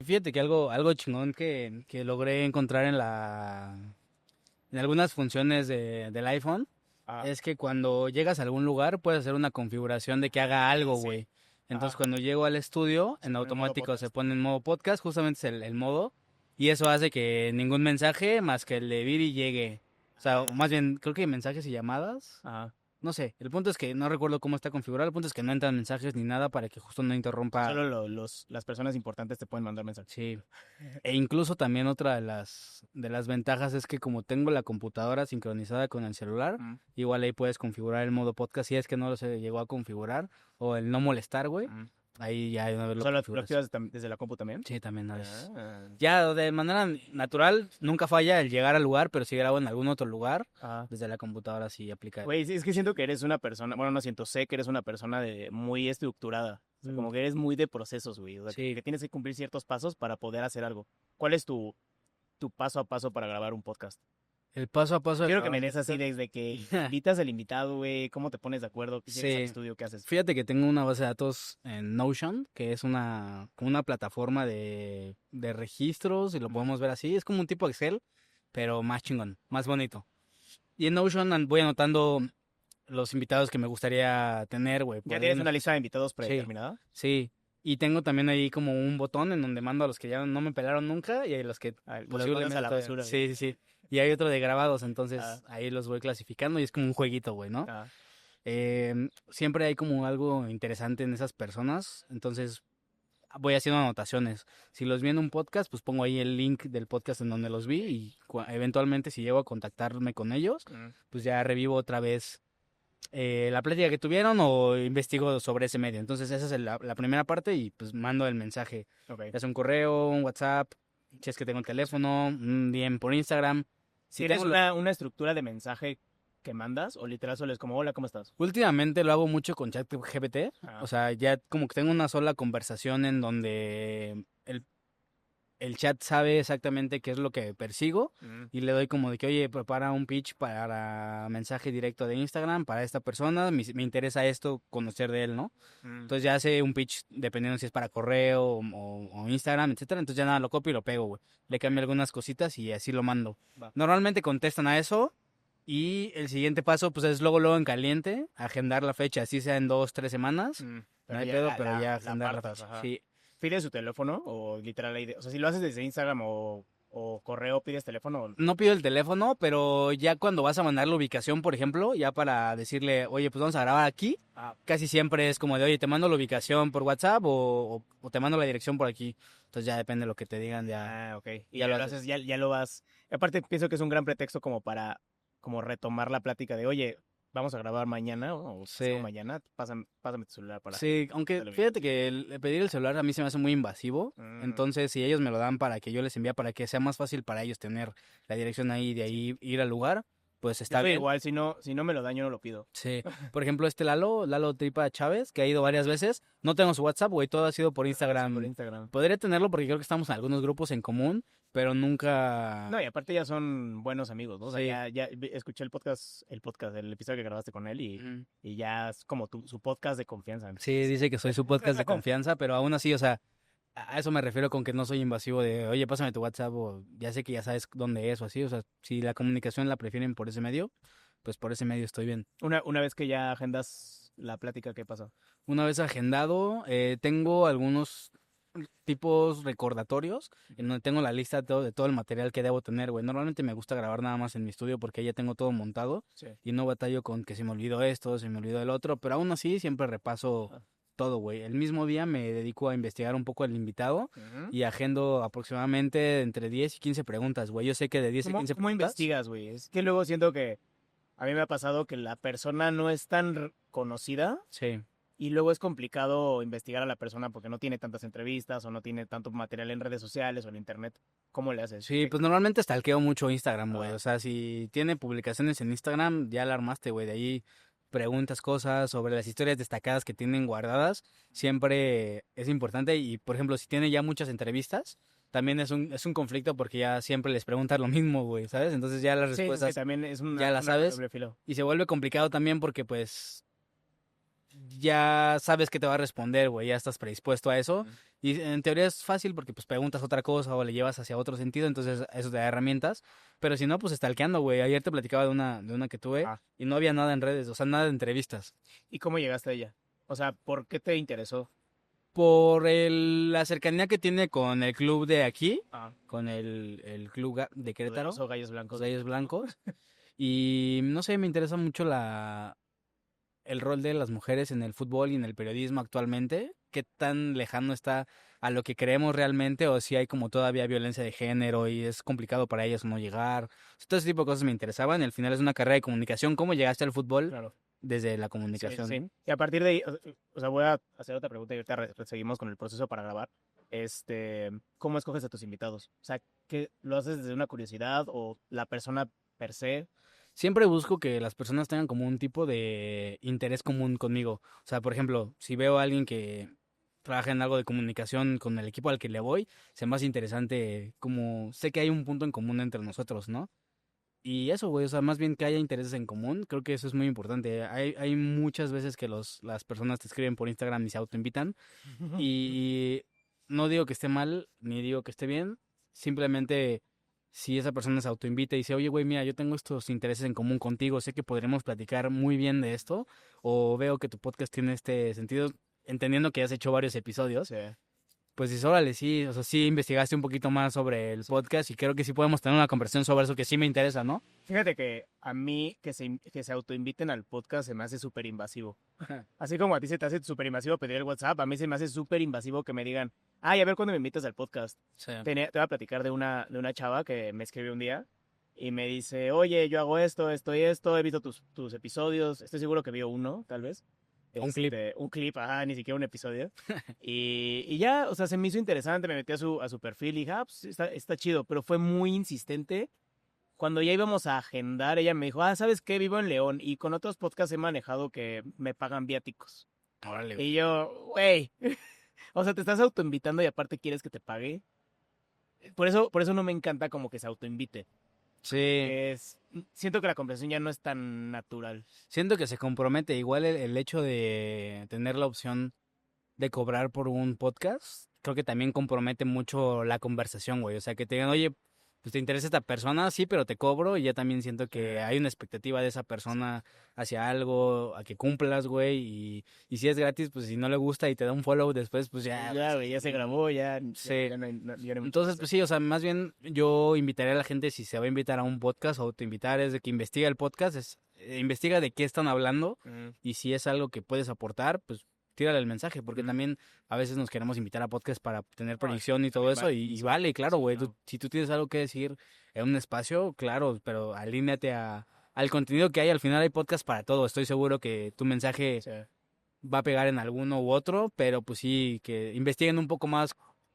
Fíjate que algo chingón que logré encontrar en algunas funciones del iPhone Ah, es que cuando llegas a algún lugar puedes hacer una configuración de que haga algo, sí. güey. Entonces Ajá. cuando llego al estudio, Se en pone en modo automático se podcast. pone en modo podcast, justamente es el modo, y eso hace que ningún mensaje más que el de Viri llegue. O sea, o más bien, creo que mensajes y llamadas. Ajá. No sé, el punto es que no recuerdo cómo está configurado, el punto es que no entran mensajes ni nada para que justo no Que interrumpa. solo las personas importantes te pueden mandar mensajes. Sí. E incluso también otra de las ventajas es que como tengo la computadora sincronizada con el celular, Mm, igual ahí puedes configurar el modo podcast si es que no se llegó a configurar o el no molestar, güey. mm. Ahí ya de una vez O lo sea, ¿lo configuras. activas desde la compu también? Sí, también a veces. Ah, Ya de manera natural nunca falla el llegar al lugar, pero si grabo en algún otro lugar, ah. desde la computadora sí aplica. Güey, sí, es que siento que eres una persona, bueno, no siento, sé que eres una persona muy estructurada. O sea, Mm, como que eres muy de procesos, güey. O sea, sí, que tienes que cumplir ciertos pasos para poder hacer algo. ¿Cuál es tu paso a paso para grabar un podcast? el paso a paso de Quiero que grabar me un des así podcast. desde que invitas al invitado, güey, cómo te pones de acuerdo, qué llegas al Sí, estudio, qué haces. fíjate que tengo una base de datos en Notion, que es como una plataforma de registros, y lo Mm. podemos ver así. Es como un tipo Excel, pero más chingón, más bonito. Y en Notion voy anotando los invitados que me gustaría tener, güey, ¿Ya por tienes alguna una lista de especie. invitados Sí, predeterminada? sí. Y tengo también ahí como un botón en donde mando a los que ya no me pelaron nunca y a los que Ah, los mandas a posiblemente la todavía. basura, güey. Sí, sí, sí. Y hay otro de grabados, Ah, entonces ahí los voy clasificando y es como un jueguito, güey, ¿no? ah. Siempre hay como algo interesante en esas personas, entonces voy haciendo anotaciones. Si los vi en un podcast, pues pongo ahí el link del podcast en donde los vi y eventualmente si llego a contactarme con ellos, Mm, pues ya revivo otra vez la plática que tuvieron o investigo sobre ese medio. Entonces esa es la primera parte y pues mando el mensaje, ok. ya sea un correo, un WhatsApp, si es que tengo el teléfono, un DM por Instagram. Si ¿Tienes tengo una estructura de mensaje que mandas o literal solo es como, hola, ¿cómo estás? Últimamente lo hago mucho con ChatGPT, o Ah, sea, ya como que tengo una sola conversación en donde el chat sabe exactamente qué es lo que persigo mm, y le doy como de que, oye, prepara un pitch para mensaje directo de Instagram para esta persona, me interesa esto, conocer de él, ¿no? mm, Entonces ya hace un pitch dependiendo si es para correo o Instagram, etcétera, entonces ya nada, lo copio y lo pego, güey. Le ok, cambio algunas cositas y así lo mando. va. Normalmente contestan a eso. Y el siguiente paso, pues es luego en caliente, agendar la fecha, así sea en 2, 3 semanas. No Pero hay ya pedo, pero ya la agendar la apartas, fecha. ajá. Sí. ¿Pides su teléfono o literal ahí o sea, si lo haces desde Instagram o correo, pides teléfono? No pido el teléfono, pero ya cuando vas a mandar la ubicación, por ejemplo, ya para decirle, oye, pues vamos a grabar aquí, Ah, casi siempre es como de, oye, te mando la ubicación por WhatsApp o te mando la dirección por aquí. Entonces ya depende de lo que te digan, ok. Y ya ya lo lo haces, haces. ya lo vas. Aparte, pienso que es un gran pretexto como para como retomar la plática de, oye, vamos a grabar mañana o pasado Sí. mañana, pásame tu celular para Sí, aunque la fíjate ubicación. que el pedir el celular a mí se me hace muy invasivo. Mm, Entonces, si ellos me lo dan para que yo les envíe, para que sea más fácil para ellos tener la dirección ahí y de sí. ahí ir al lugar, pues Yo está soy bien. igual, si no me lo dan, yo no lo pido. Sí. Por ejemplo, este Lalo Tripa Chávez, que ha ido varias veces, no tengo su WhatsApp, güey, todo ha sido por Sí, por Instagram. Instagram. Podría tenerlo porque creo que estamos en algunos grupos en común, pero nunca. No, y aparte ya son buenos amigos, ¿no? O sea, Sí. ya escuché el episodio que grabaste con él Ujú. y ya es como su podcast de confianza. Sí, dice que soy su podcast de confianza, pero aún así, o sea, a eso me refiero con que no soy invasivo de, oye, pásame tu WhatsApp o ya sé que ya sabes dónde es o así. O sea, si la comunicación la prefieren por ese medio, pues por ese medio estoy bien. Una vez que ya agendas la plática, ¿qué pasa? Una vez agendado, tengo algunos tipos recordatorios en donde tengo la lista de todo el material que debo tener, güey. Normalmente me gusta grabar nada más en mi estudio porque ya tengo todo montado Sí. y no batallo con que se me olvidó esto, se me olvidó el otro, pero aún así siempre repaso Ah, todo, güey. El mismo día me dedico a investigar un poco al invitado ujú. y agendo aproximadamente entre 10 y 15 preguntas, güey. Yo sé que de 10 a ¿Cómo, 15 cómo preguntas, investigas, güey? Es que luego siento que a mí me ha pasado que la persona no es tan conocida sí. y luego es complicado investigar a la persona porque no tiene tantas entrevistas o no tiene tanto material en redes sociales o en internet. ¿Cómo le haces? Sí, pues normalmente stalkeo mucho Instagram, güey. O Ah, sea, si tiene publicaciones en Instagram, ya la armaste, güey. De ahí preguntas cosas sobre las historias destacadas que tienen guardadas. Siempre es importante. Y, por ejemplo, si tiene ya muchas entrevistas, también es un conflicto porque ya siempre les preguntas lo mismo, güey, ¿sabes? Entonces ya las sí, respuestas también es ya una, las un arma de sabes. doble filo. Y se vuelve complicado también porque, pues, ya sabes que te va a responder, güey, ya estás predispuesto a eso. Ujú. Y en teoría es fácil porque pues preguntas otra cosa o le llevas hacia otro sentido, entonces eso te da herramientas. Pero si no, pues stalkeando, güey. Ayer te platicaba de una que tuve Ah, y no había nada en redes, o sea, nada de entrevistas. ¿y cómo llegaste a ella? O sea, ¿por qué te interesó? Por la cercanía que tiene con el club de aquí, Ah, con el club de Querétaro, poderoso Gallos los Blancos. Gallos Blancos. Y no sé, me interesa mucho el rol de las mujeres en el fútbol y en el periodismo actualmente. Qué tan lejano está a lo que creemos realmente o si hay como todavía violencia de género y es complicado para ellas no llegar. Todo ese tipo de cosas me interesaban. Y al final es una carrera de comunicación. ¿Cómo llegaste al fútbol Claro. desde la Sí, sí, sí. comunicación? Y a partir de ahí, o sea, voy a hacer otra pregunta y ahorita seguimos con el proceso para grabar. ¿Cómo escoges a tus invitados? O sea, ¿qué lo haces desde una curiosidad o la persona per se? Siempre busco que las personas tengan como un tipo de interés común conmigo. O sea, por ejemplo, si veo a alguien que trabaja en algo de comunicación con el equipo al que le voy, se me hace interesante como sé que hay un punto en común entre nosotros, ¿no? Y eso, güey, o sea, más bien que haya intereses en común, creo que eso es muy importante. Hay muchas veces que las personas te escriben por Instagram y se autoinvitan y no digo que esté mal, ni digo que esté bien, simplemente si esa persona se autoinvita y dice, oye, güey, mira, yo tengo estos intereses en común contigo, sé que podremos platicar muy bien de esto, o veo que tu podcast tiene este sentido, entendiendo que has hecho varios episodios, Sí. pues dices, órale, sí, o sea, sí investigaste un poquito más sobre el podcast y creo que sí podemos tener una conversación sobre eso que sí me interesa, ¿no? Fíjate que a mí que se autoinviten al podcast se me hace súper invasivo. Así como a ti se te hace súper invasivo pedir el WhatsApp, a mí se me hace súper invasivo que me digan, ay, a ver cuándo me invitas al podcast. Sí. Te voy a platicar de una chava que me escribió un día y me dice, oye, yo hago esto, esto y esto, he visto tus episodios, estoy seguro que vio uno, tal vez. Un clip. Un clip, ni siquiera un episodio. Y ya, o sea, se me hizo interesante, me metí a su perfil y dije, ah, pues está chido, pero fue muy insistente. Cuando ya íbamos a agendar, ella me dijo, ah, ¿sabes qué? Vivo en León y con otros podcasts he manejado que me pagan viáticos. Órale, güey. Y yo, güey, o sea, te estás autoinvitando y aparte quieres que te pague. Por eso no me encanta como que se autoinvite, Sí, porque siento que la conversación ya no es tan natural. siento que se compromete. Igual el hecho de tener la opción de cobrar por un podcast, creo que también compromete mucho la conversación, güey. O sea, que te digan, oye, pues te interesa esta persona, sí, pero te cobro. Y ya también siento que hay una expectativa de esa persona hacia algo, a que cumplas, güey. Y si es gratis, pues si no le gusta y te da un follow después, pues ya. Ya, güey, ya se grabó, Sí. ya no hay mucho que Entonces, hacer. pues sí, o sea, más bien yo invitaría a la gente si se va a invitar a un podcast o autoinvitar es de que investiga el podcast, investiga de qué están hablando Mm, y si es algo que puedes aportar, pues tírale el mensaje, porque mm. también a veces nos queremos invitar a podcast para tener No, proyección y todo también eso y vale, claro, sí, güey, claro. si tú tienes algo que decir en un espacio, claro, pero alíneate al contenido que hay, al final hay podcast para todo, estoy seguro que tu mensaje Sí. va a pegar en alguno u otro, pero pues sí, que investiguen un poco más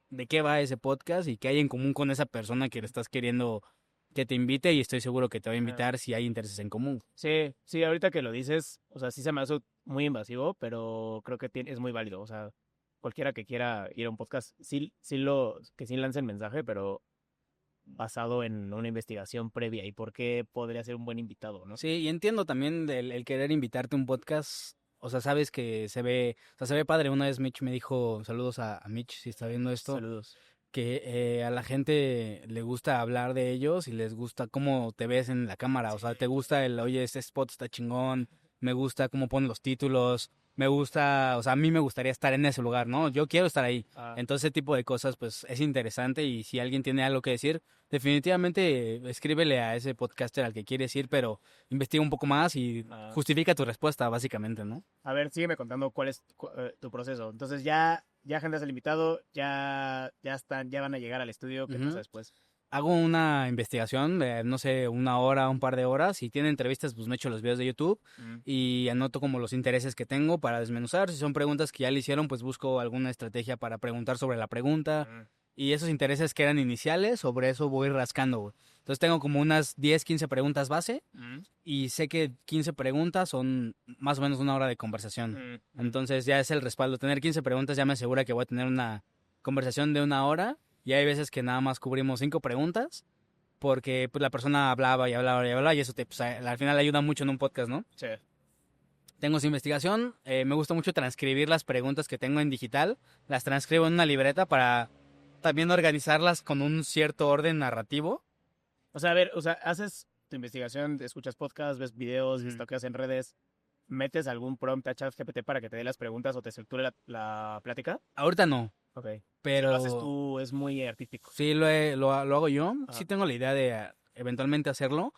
de qué va ese podcast y qué hay en común con esa persona que le estás queriendo que te invite y estoy seguro que te va a Ah. invitar si hay intereses en común. Sí, sí, ahorita que lo dices, o sea, sí se me hace muy invasivo, pero creo que es muy válido. O sea, cualquiera que quiera ir a un podcast, que sí lance el mensaje, pero basado en una investigación previa y por qué podría ser un buen invitado, ¿no? Sí, y entiendo también el querer invitarte a un podcast. O sea, sabes que se ve padre. Una vez Mitch me dijo, saludos a Mitch si está viendo esto, Saludos. que a la gente le gusta hablar de ellos y les gusta cómo te ves en la cámara. O sea, te gusta oye, este spot está chingón, me gusta cómo ponen los títulos, me gusta, o sea, a mí me gustaría estar en ese lugar, ¿no? Yo quiero estar ahí. Ah, Entonces, ese tipo de cosas, pues, es interesante y si alguien tiene algo que decir, definitivamente escríbele a ese podcaster al que quieres ir, pero investiga un poco más y ah. justifica tu respuesta, básicamente, ¿no? A ver, sígueme contando cuál es tu proceso. Entonces ya agendas al invitado, ya van a llegar al estudio. ¿Qué pasa Ujú. después? Hago una investigación de, no sé, una hora, un par de horas. Si tiene entrevistas, pues me echo los videos de YouTube Mm, y anoto como los intereses que tengo para desmenuzar. Si son preguntas que ya le hicieron, pues busco alguna estrategia para preguntar sobre la pregunta. mm, Y esos intereses que eran iniciales, sobre eso voy rascando, güey. Entonces tengo como unas 10 15 preguntas base mm, y sé que 15 preguntas son más o menos una hora de conversación. mm. Entonces ya es el respaldo. Tener 15 preguntas ya me asegura que voy a tener una conversación de una hora y hay veces que nada más cubrimos 5 preguntas porque pues, la persona hablaba y hablaba y hablaba y eso te, pues, al final ayuda mucho en un podcast, ¿no? Sí. Tengo su investigación, me gusta mucho transcribir las preguntas que tengo en digital, las transcribo en una libreta para también organizarlas con un cierto orden narrativo. O sea, a ver, o sea, haces tu investigación, escuchas podcasts, ves videos, Ujú. stalkeas en redes, ¿metes algún prompt a ChatGPT para que te dé las preguntas o te estructure la plática? Ahorita no, Ok. Si lo haces pero tú, es muy artístico. sí lo hago yo, sí Ajá. tengo la idea de eventualmente hacerlo,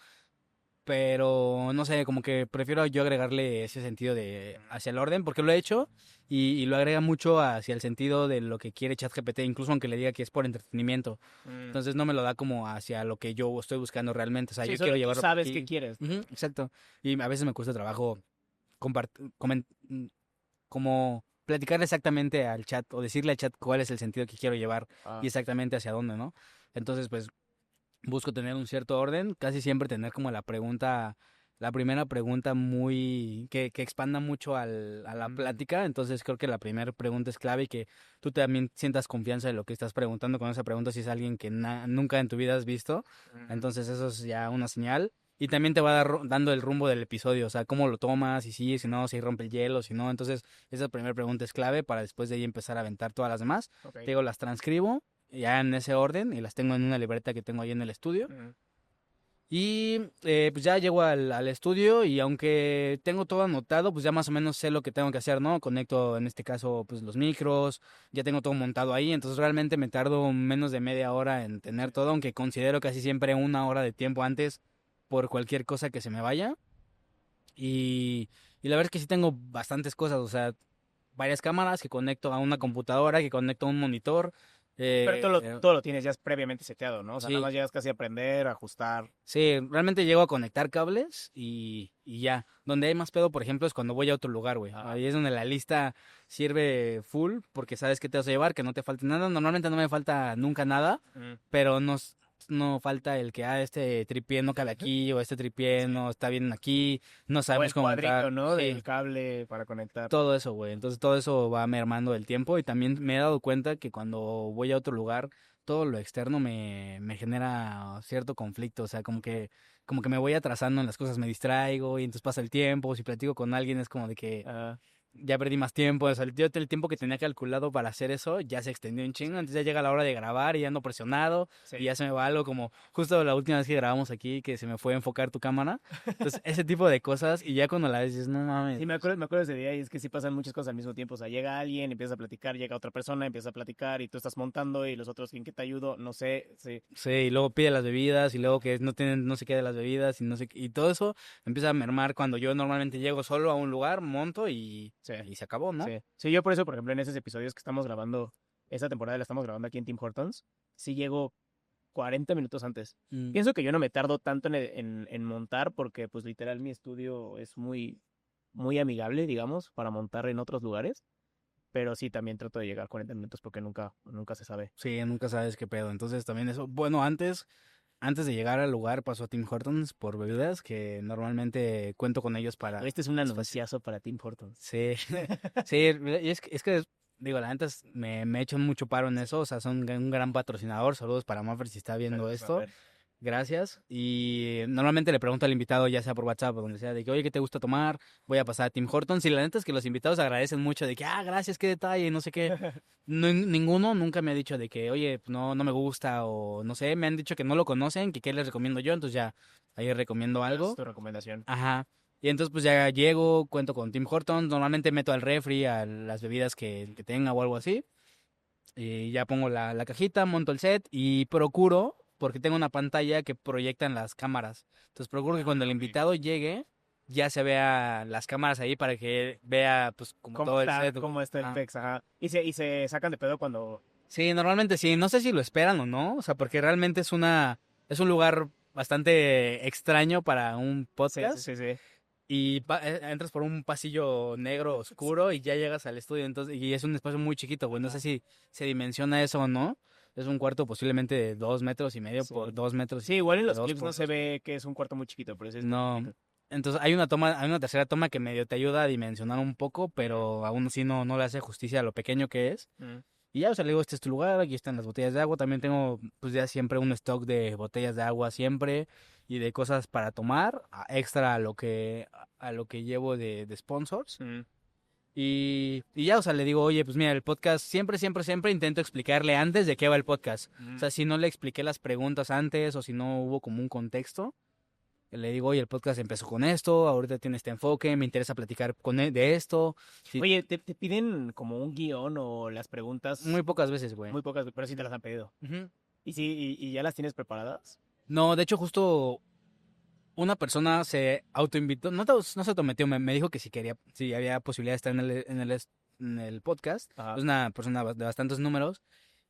pero no sé, como que prefiero yo agregarle ese sentido de hacia el orden, porque lo he hecho y lo agrega mucho hacia el sentido de lo que quiere ChatGPT, incluso aunque le diga que es por entretenimiento. Mm. Entonces no me lo da como hacia lo que yo estoy buscando realmente. O sea, Sí, yo solo quiero tú llevarlo por sabes qué aquí. quieres. Ujú, exacto. Y a veces me cuesta trabajo como platicarle exactamente al chat o decirle al chat cuál es el sentido que quiero llevar y Ah, exactamente hacia dónde, ¿no? Entonces, pues busco tener un cierto orden, casi siempre tener como la primera pregunta muy, que expanda mucho a la mm, plática, entonces creo que la primera pregunta es clave y que tú también sientas confianza en lo que estás preguntando con esa pregunta si es alguien que nunca en tu vida has visto, mm. entonces eso es ya una señal. Y también te va dando el rumbo del episodio, o sea, cómo lo tomas, si sí, si no, si rompe el hielo, si no. Entonces, esa primera pregunta es clave para después de ahí empezar a aventar todas las demás. Ok. Te digo, las transcribo ya en ese orden y las tengo en una libreta que tengo ahí en el estudio. Mm. Y pues ya llego al estudio y aunque tengo todo anotado, pues ya más o menos sé lo que tengo que hacer, ¿no? Conecto en este caso pues los micros, ya tengo todo montado ahí, entonces realmente me tardo menos de media hora en tener todo, aunque considero casi siempre una hora de tiempo antes por cualquier cosa que se me vaya. Y la verdad es que sí tengo bastantes cosas, o sea, varias cámaras que conecto a una Ujú. computadora, que conecto a un monitor. Pero eh, todo lo tienes ya previamente seteado, ¿no? O sea, nada sí, más llegas casi a aprender, a ajustar. sí, realmente llego a conectar cables y ya. Donde hay más pedo, por ejemplo, es cuando voy a otro lugar, güey. Ah, Ahí es donde la lista sirve full porque sabes que te vas a llevar, que no te falte nada. Normalmente no me falta nunca nada, mm. pero no falta el que, este tripié no cabe aquí o este tripié Sí. no está bien aquí, no O sabemos el cómo cuadrito, entrar. ¿no? Sí, Del cable para conectar. todo eso, güey. Entonces todo eso va mermando el tiempo y también me he dado cuenta que cuando voy a otro lugar, todo lo externo me genera cierto conflicto. O sea, como que me voy atrasando en las cosas, me distraigo y entonces pasa el tiempo. Si platico con alguien es como de que Ah, ya perdí más tiempo. O sea, el tiempo que tenía calculado para hacer eso ya se extendió un chingo. Entonces ya llega la hora de grabar y ya ando presionado y sí. ya se me va algo como justo la última vez que grabamos aquí que se me fue a enfocar tu cámara. Entonces ese tipo de cosas y ya cuando la ves dices, no mames. Sí, me acuerdo de ese día y es que sí pasan muchas cosas al mismo tiempo. O sea, llega alguien, empieza a platicar, llega otra persona, empieza a platicar y tú estás montando y los otros, ¿en qué te ayudo? No sé, sí. Sí, y luego pide las bebidas y luego que no tienen no sé qué de las bebidas y no sé y todo eso empieza a mermar cuando yo normalmente llego solo a un lugar, monto Sí, y se acabó, ¿no? sí. Sí, yo por eso, por ejemplo, en esos episodios que estamos grabando, esta temporada la estamos grabando aquí en Tim Hortons, sí llego 40 minutos antes. Mm, Pienso que yo no me tardo tanto en montar porque, pues, literal, mi estudio es muy amigable, digamos, para montar en otros lugares. Pero sí, también trato de llegar 40 minutos porque nunca se sabe. sí, nunca sabes qué pedo. Entonces también eso, bueno, antes de llegar al lugar paso a Tim Hortons por bebidas que normalmente cuento con ellos para Este es un es fácil. anunciazo para Tim Hortons. Sí. Sí, y es que digo, la neta me echan mucho paro en eso, o sea, son un gran patrocinador. Saludos para Maffer si está viendo Saludos, esto. Maffer. Gracias. Y normalmente le pregunto al invitado, ya sea por WhatsApp o donde sea, de que, oye, ¿qué te gusta tomar? Voy a pasar a Tim Hortons. Y la neta es que los invitados agradecen mucho de que, gracias, qué detalle, no sé qué. Ninguno nunca me ha dicho de que, oye, pues, no me gusta o no sé. Me han dicho que no lo conocen, que qué les recomiendo yo. Entonces ya ahí recomiendo Es algo. tu recomendación. Ajá. Y entonces pues ya llego, cuento con Tim Hortons. Normalmente meto al refri a las bebidas que tenga o algo así. Y ya pongo la cajita, monto el set y procuro, porque tengo una pantalla que proyectan las cámaras. Entonces procuro que cuando el Ok. invitado llegue, ya se vea las cámaras ahí para que vea pues como todo el set. Cómo está el Ajá. PEX? Ajá. Y se sacan de pedo cuando... Sí, normalmente sí. No sé si lo esperan o no. O sea, porque realmente es un lugar bastante extraño para un Sí, sí, podcast. sí, sí. Y entras por un pasillo negro oscuro y ya llegas al estudio, entonces, y es un espacio muy chiquito, güey, no sé Ajá. si se dimensiona eso o no, es un cuarto posiblemente de 2,5 metros por Sí. 2 metros, Sí, igual en de los dos clips por no se dos. ve que es un cuarto muy chiquito, pero sí es muy No, chiquito. entonces hay una tercera toma que medio te ayuda a dimensionar un poco, pero aún así no le hace justicia a lo pequeño que es. Mm. Y ya, o sea, le digo, este es tu lugar, aquí están las botellas de agua, también tengo pues ya siempre un stock de botellas de agua siempre. y de cosas para tomar, extra a lo que llevo de sponsors. Y ya, o sea, le digo, oye, pues mira, el podcast siempre intento explicarle antes de qué va el podcast. O sea, si no le expliqué las preguntas antes o si no hubo como un contexto, le digo, oye, el podcast empezó con esto, ahorita tiene este enfoque, me interesa platicar con él de esto. Sí, Oye, ¿te piden como un guión o las preguntas? muy pocas veces, güey. Muy pocas, pero sí te las han pedido. Ujú. ¿Y sí, y ya las tienes preparadas? No, de hecho, justo una persona se autoinvitó, no se autometió, me dijo que si quería, si había posibilidad de estar en el podcast. Ajá. Es una persona de bastantes números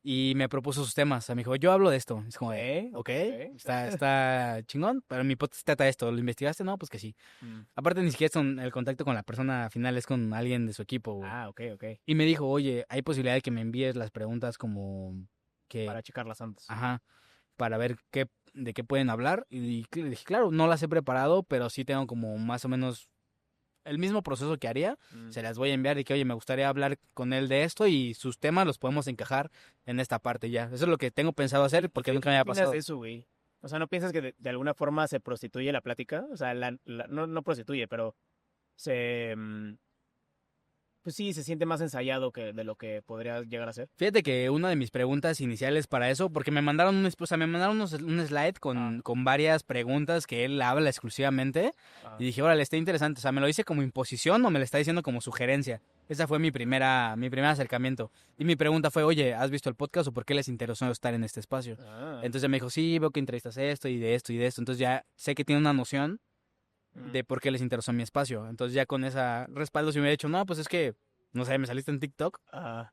y me propuso sus temas. O sea, me dijo, yo hablo de esto. Es como, ok, está chingón, pero mi podcast trata de esto. ¿Lo investigaste? No, pues que sí. Aparte, ni siquiera es el contacto con la persona final, es con alguien de su equipo, güey. Ah, ok. Y me dijo, oye, hay posibilidad de que me envíes las preguntas como que, Para checarlas antes. ajá, para ver de qué pueden hablar. Y le dije, claro, no las he preparado, pero sí tengo como más o menos el mismo proceso que haría. Se las voy a enviar y que, oye, me gustaría hablar con él de esto y sus temas los podemos encajar en esta parte ya. Eso es lo que tengo pensado hacer porque nunca me había ¿Qué opinas pasado. de eso, güey? O sea, ¿no piensas que de alguna forma se prostituye la plática? O sea, no prostituye, pero se... pues sí, se siente más ensayado que de lo que podría llegar a ser. Fíjate que una de mis preguntas iniciales para eso, porque me mandaron un slide con varias preguntas que él habla exclusivamente. Ah, Y dije, órale, está interesante. O sea, ¿me lo dice como imposición o me lo está diciendo como sugerencia? Esa fue mi primer acercamiento. Y mi pregunta fue, oye, ¿has visto el podcast o por qué les interesó estar en este espacio? ah, Entonces me dijo, sí, veo que entrevistas esto y de esto y de esto. Entonces ya sé que tiene una noción de por qué les interesó mi espacio. Entonces ya con esa respaldo, si me hubiera dicho, no, pues es que, no sé, me saliste en TikTok, ah.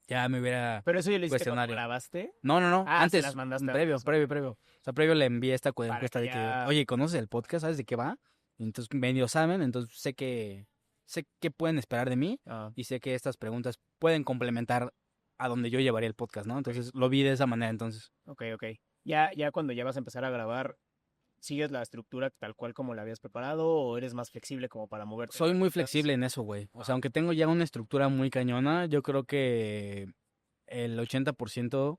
ya me hubiera Pero eso ya lo hiciste cuando cuestionario. grabaste. No, Ah, se antes, las mandaste previo. antes. O sea, previo le envié esta Para encuesta que de que, ya... oye, ¿conoces el podcast? ¿Sabes de qué va? Y entonces medio saben, entonces sé qué pueden esperar de mí Ah, y sé que estas preguntas pueden complementar a donde yo llevaría el podcast, ¿no? Entonces lo vi de esa manera, entonces. ok. Ya cuando ya vas a empezar a grabar, ¿sigues la estructura tal cual como la habías preparado o eres más flexible como para moverte? Soy muy flexible en eso, güey. O sea, aunque tengo ya una estructura muy cañona, yo creo que el 80%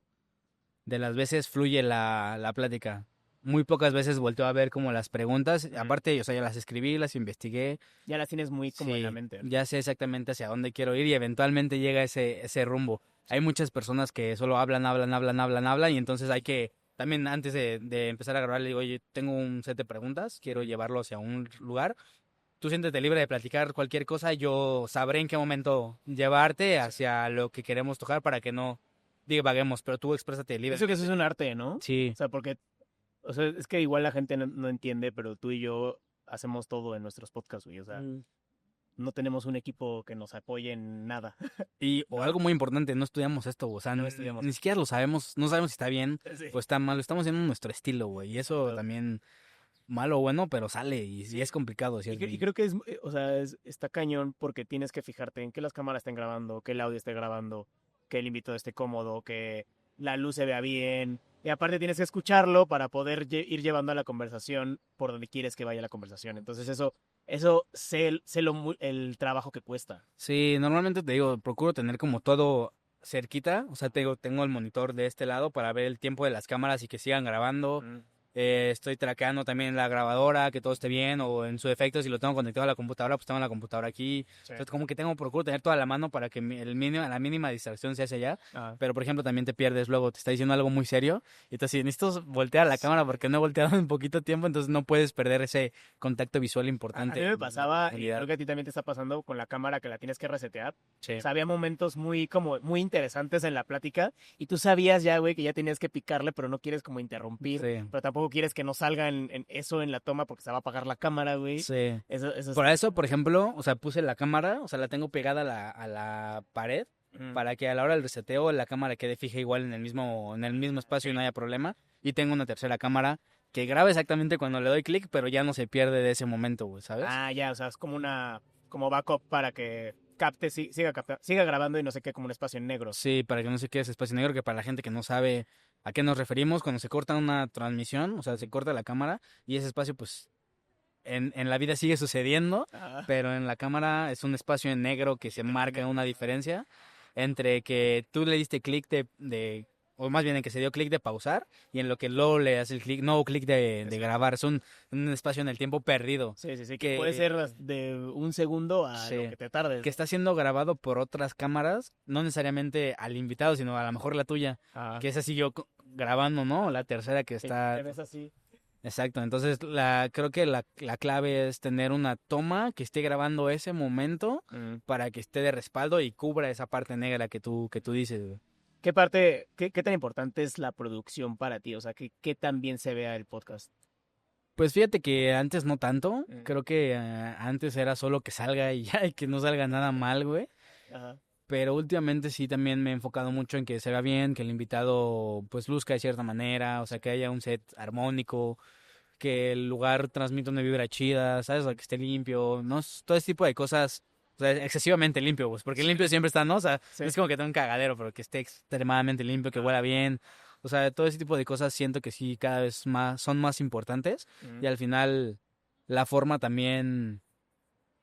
de las veces fluye la plática. Muy pocas veces volteo a ver como las preguntas. Aparte, o sea, ya las escribí, las investigué. Ya las tienes muy como en la Sí, mente. ya sé exactamente hacia dónde quiero ir y eventualmente llega ese rumbo. Hay muchas personas que solo hablan y entonces hay que, también antes de empezar a grabar, le digo, oye, tengo un set de preguntas, quiero llevarlo hacia un lugar. Tú siéntete libre de platicar cualquier cosa, yo sabré en qué momento llevarte hacia lo que queremos tocar para que no divaguemos, pero tú exprésate libre. Eso que eso es un arte, ¿no? Sí, O sea, porque, o sea, es que igual la gente no entiende, pero tú y yo hacemos todo en nuestros podcasts, güey. O sea, no tenemos un equipo que nos apoye en nada. o algo muy importante, no estudiamos esto, o sea, No estudiamos. ni siquiera lo sabemos, no sabemos si está bien Sí. o está mal, lo estamos haciendo en nuestro estilo, güey, y eso Claro. también, malo o bueno, pero sale y es complicado, Y, ¿cierto? y creo que es, o sea, está cañón porque tienes que fijarte en que las cámaras estén grabando, que el audio esté grabando, que el invitado esté cómodo, que la luz se vea bien. Y aparte tienes que escucharlo para poder ir llevando a la conversación por donde quieres que vaya la conversación. Entonces eso sé el trabajo que cuesta. Sí, normalmente te digo, procuro tener como todo cerquita, o sea, tengo el monitor de este lado para ver el tiempo de las cámaras y que sigan grabando. Estoy traqueando también la grabadora, que todo esté bien, o en su defecto, si lo tengo conectado a la computadora, pues tengo la computadora aquí. Sí. Entonces, como que procuro tener toda la mano para que la mínima distracción se hace allá. Ah. Pero, por ejemplo, también te pierdes luego, te está diciendo algo muy serio, y entonces, si necesito voltear la cámara porque no he volteado en poquito tiempo, entonces no puedes perder ese contacto visual A importante. mí me pasaba, y realidad. creo que a ti también te está pasando con la cámara que la tienes que resetear. Sí. O sea, había momentos muy interesantes en la plática y tú sabías ya, güey, que ya tenías que picarle, pero no quieres como interrumpir, Sí. pero tampoco quieres que no salga en eso en la toma porque se va a apagar la cámara, güey. Sí. Eso Por eso, por ejemplo, o sea, puse la cámara, o sea, la tengo pegada a la pared para que a la hora del reseteo la cámara quede fija igual en el mismo espacio y no haya problema. Y tengo una tercera cámara que graba exactamente cuando le doy clic, pero ya no se pierde de ese momento, güey, ¿sabes? Ah, ya, o sea, es como backup para que capte, siga grabando y no se quede como un espacio en negro. Sí, para que no se quede ese espacio negro, que para la gente que no sabe a qué nos referimos, cuando se corta una transmisión, o sea, se corta la cámara y ese espacio, pues, en la vida sigue sucediendo, Ah, pero en la cámara es un espacio en negro que se marca una diferencia entre que tú le diste clic de o más bien en que se dio clic de pausar y en lo que luego le das el clic, nuevo clic de grabar. Es un espacio en el tiempo perdido. Sí, que puede ser de un segundo a Sí. lo que te tardes. Que está siendo grabado por otras cámaras, no necesariamente al invitado, sino a lo mejor la tuya, Ajá. que esa siguió grabando, ¿no? La tercera que Que está... te ves así. Exacto, entonces creo que la clave es tener una toma que esté grabando ese momento para que esté de respaldo y cubra esa parte negra que tú dices, güey. ¿Qué tan importante es la producción para ti? O sea, ¿qué tan bien se vea el podcast? Pues fíjate que antes no tanto, Mm. creo que antes era solo que salga y ya, y que no salga nada mal, güey. Ajá. Pero últimamente sí también me he enfocado mucho en que se vea bien, que el invitado pues luzca de cierta manera, o sea, que haya un set armónico, que el lugar transmita una vibra chida, ¿sabes? O sea, que esté limpio, ¿no? Todo ese tipo de cosas, o sea, excesivamente limpio, pues, porque limpio siempre está, ¿no? O sea, Sí. no es como que tenga un cagadero, pero que esté extremadamente limpio, que huela bien. O sea, todo ese tipo de cosas siento que sí cada vez más son más importantes y al final la forma también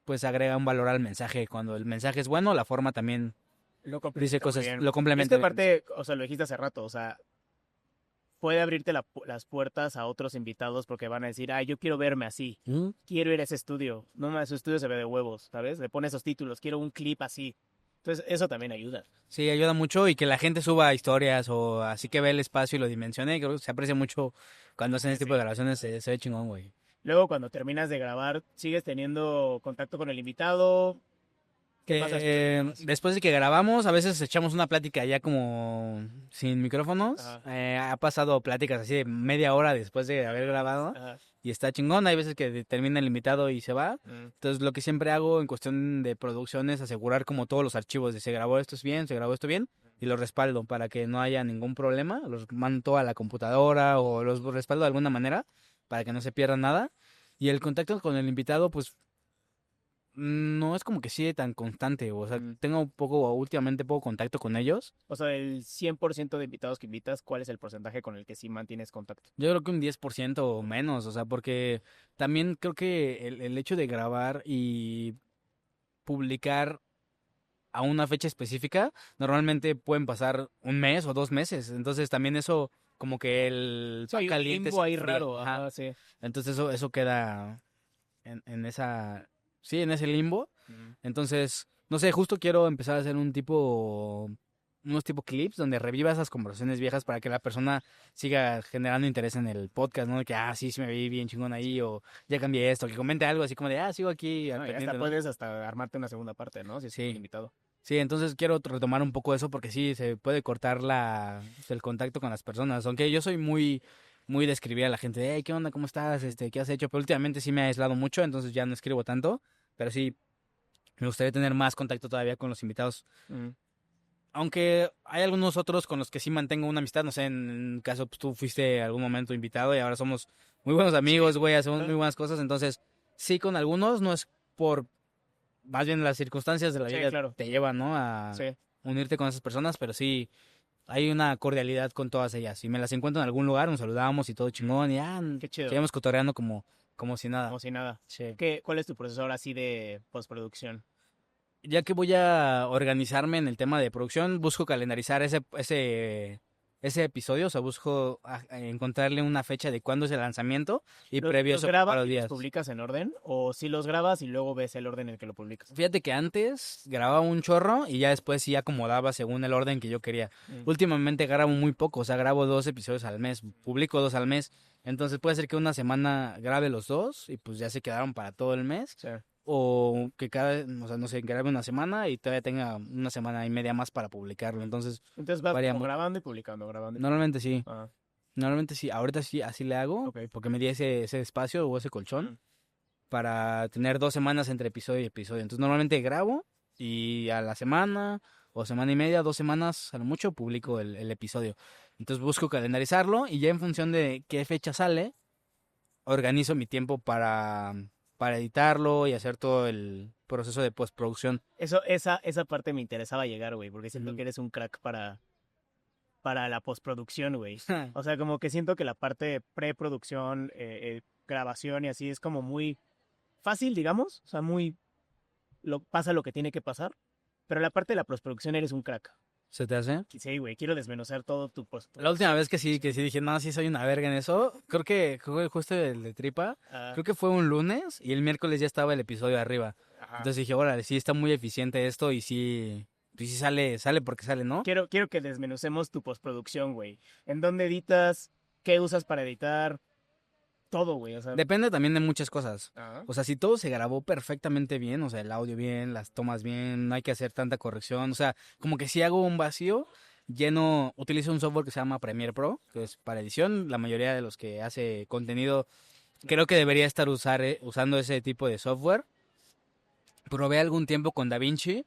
pues agrega un valor al mensaje. Cuando el mensaje es bueno, la forma también Lo dice complementa muy cosas, bien. lo Es que complementa bien. aparte, o sea, lo dijiste hace rato, o sea, puede abrirte las puertas a otros invitados porque van a decir, yo quiero verme así, ¿Mm? quiero ir a ese estudio, no más, su estudio se ve de huevos, ¿sabes? Le pone esos títulos, quiero un clip así. Entonces, eso también ayuda. Sí, ayuda mucho y que la gente suba historias o así que ve el espacio y lo dimensione. Creo que se aprecia mucho cuando hacen este tipo de grabaciones, se ve chingón, güey. Luego, cuando terminas de grabar, ¿sigues teniendo contacto con el invitado? ¿Qué pasa después de que grabas? Después de que grabamos, a veces echamos una plática ya como sin micrófonos. Ajá. Ha pasado pláticas así de media hora después de haber grabado Ajá. y está chingón. Hay veces que termina el invitado y se va. Mm. Entonces, lo que siempre hago en cuestión de producción es asegurar como todos los archivos de se grabó esto bien, se grabó esto bien y los respaldo para que no haya ningún problema. Los mando a la computadora o los respaldo de alguna manera para que no se pierda nada. Y el contacto con el invitado, pues no es como que sigue tan constante, o sea, tengo últimamente poco contacto con ellos. O sea, del 100% de invitados que invitas, ¿cuál es el porcentaje con el que sí mantienes contacto? Yo creo que un 10% o menos, o sea, porque también creo que el hecho de grabar y publicar a una fecha específica, normalmente pueden pasar un mes o 2 meses, entonces también eso como que el Sí, hay un caliente limbo se ahí enfría, raro. ajá. Ajá, sí. Entonces eso queda en esa, sí, en ese limbo. Entonces, no sé, justo quiero empezar a hacer unos tipo clips donde reviva esas conversaciones viejas para que la persona siga generando interés en el podcast, ¿no? De que, sí, sí me vi bien chingón ahí, o ya cambié esto, que comente algo así como de, sigo aquí al No, y pendiente, hasta ¿no? puedes hasta armarte una segunda parte, ¿no? Si es un Sí, invitado. sí, entonces quiero retomar un poco eso porque sí, se puede cortar el contacto con las personas, aunque yo soy muy de escribir a la gente, hey, ¿qué onda? ¿Cómo estás? ¿Qué has hecho? Pero últimamente sí me he aislado mucho, entonces ya no escribo tanto, pero sí, me gustaría tener más contacto todavía con los invitados. Aunque hay algunos otros con los que sí mantengo una amistad, no sé, en caso pues, tú fuiste algún momento invitado y ahora somos muy buenos amigos, güey, hacemos muy buenas cosas, entonces sí con algunos no es por, más bien las circunstancias de la Sí, vida claro. te llevan, ¿no? A Sí. unirte con esas personas, pero sí hay una cordialidad con todas ellas. Si me las encuentro en algún lugar, nos saludamos y todo chingón y Qué chido. seguimos cotorreando como si nada. Como si nada. Sí. ¿Cuál es tu proceso ahora sí de postproducción? Ya que voy a organizarme en el tema de producción, busco calendarizar ese episodio, o sea, busco encontrarle una fecha de cuándo es el lanzamiento y previo a ¿Los eso grabas preparo y los días. publicas en orden? ¿O si los grabas y luego ves el orden en el que lo publicas? Fíjate que antes grababa un chorro y ya después sí acomodaba según el orden que yo quería. Últimamente grabo muy poco, o sea, grabo 2 episodios al mes, publico 2 al mes. Entonces puede ser que una semana grabe los dos y pues ya se quedaron para todo el mes. Sí. O que o sea, no sé, grabe una semana y todavía tenga una semana y media más para publicarlo. Entonces, Entonces vas varía como mucho. grabando y publicando, grabando. Normalmente sí. Ah, Normalmente sí. Ahorita sí, así le hago. ok. Porque me di ese espacio o ese colchón para tener 2 semanas entre episodio y episodio. Entonces, normalmente grabo y a la semana o semana y media, 2 semanas, a lo mucho, publico el episodio. Entonces, busco calendarizarlo y ya en función de qué fecha sale, organizo mi tiempo para editarlo y hacer todo el proceso de postproducción. Esa parte me interesaba llegar, güey, porque siento Ujú. que eres un crack para la postproducción, güey. O sea, como que siento que la parte de preproducción, grabación y así es como muy fácil, digamos. O sea, pasa lo que tiene que pasar. Pero la parte de la postproducción eres un crack. ¿Se te hace? Sí, güey, quiero desmenuzar todo tu post. La última vez que sí dije, no, sí soy una verga en eso, creo que justo el de Tripa, creo que fue un lunes y el miércoles ya estaba el episodio arriba. Ajá. Entonces dije, órale, sí está muy eficiente esto y sí, pues sí sale porque sale, ¿no? Quiero que desmenucemos tu postproducción, güey. ¿En dónde editas? ¿Qué usas para editar? Todo, güey, o sea. Depende también de muchas cosas. Ajá. O sea, si todo se grabó perfectamente bien, o sea, el audio bien, las tomas bien, no hay que hacer tanta corrección. O sea, como que si hago un vacío, utilizo un software que se llama Premiere Pro, que es para edición. La mayoría de los que hace contenido creo que debería estar usando ese tipo de software. Probé algún tiempo con DaVinci,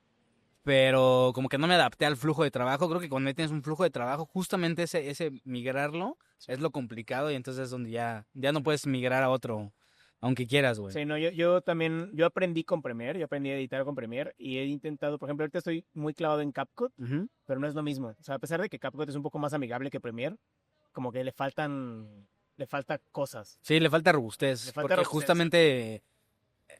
pero como que no me adapté al flujo de trabajo. Creo que cuando tienes un flujo de trabajo, justamente ese migrarlo es lo complicado y entonces es donde ya no puedes migrar a otro, aunque quieras, güey. Sí, no, yo también, yo aprendí con Premiere, yo aprendí a editar con Premiere y he intentado, por ejemplo, ahorita estoy muy clavado en CapCut, Ujú. pero no es lo mismo. O sea, a pesar de que CapCut es un poco más amigable que Premiere, como que le falta cosas. Sí, le falta robustez, Le falta porque robustez. justamente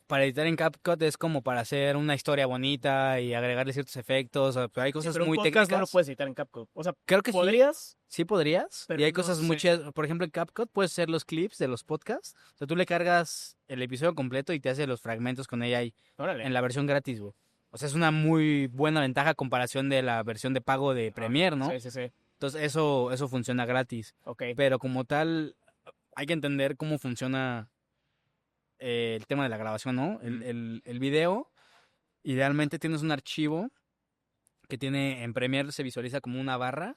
para editar en CapCut es como para hacer una historia bonita y agregarle ciertos efectos, o sea, pero hay Sí, cosas pero un muy podcast técnicas. no lo puedes editar en CapCut. O sea, Creo que podrías, sí podrías. pero Y hay no cosas muy sé. chidas. Por ejemplo, en CapCut puedes hacer los clips de los podcasts. O sea, tú le cargas el episodio completo y te hace los fragmentos con AI Órale. en la versión gratis, güey. O sea, es una muy buena ventaja a comparación de la versión de pago de Premiere, ¿no? Sí, sí, sí. Entonces, eso funciona gratis. Ok. Pero como tal, hay que entender cómo funciona el tema de la grabación, ¿no? El video, idealmente tienes un archivo que tiene en Premiere, se visualiza como una barra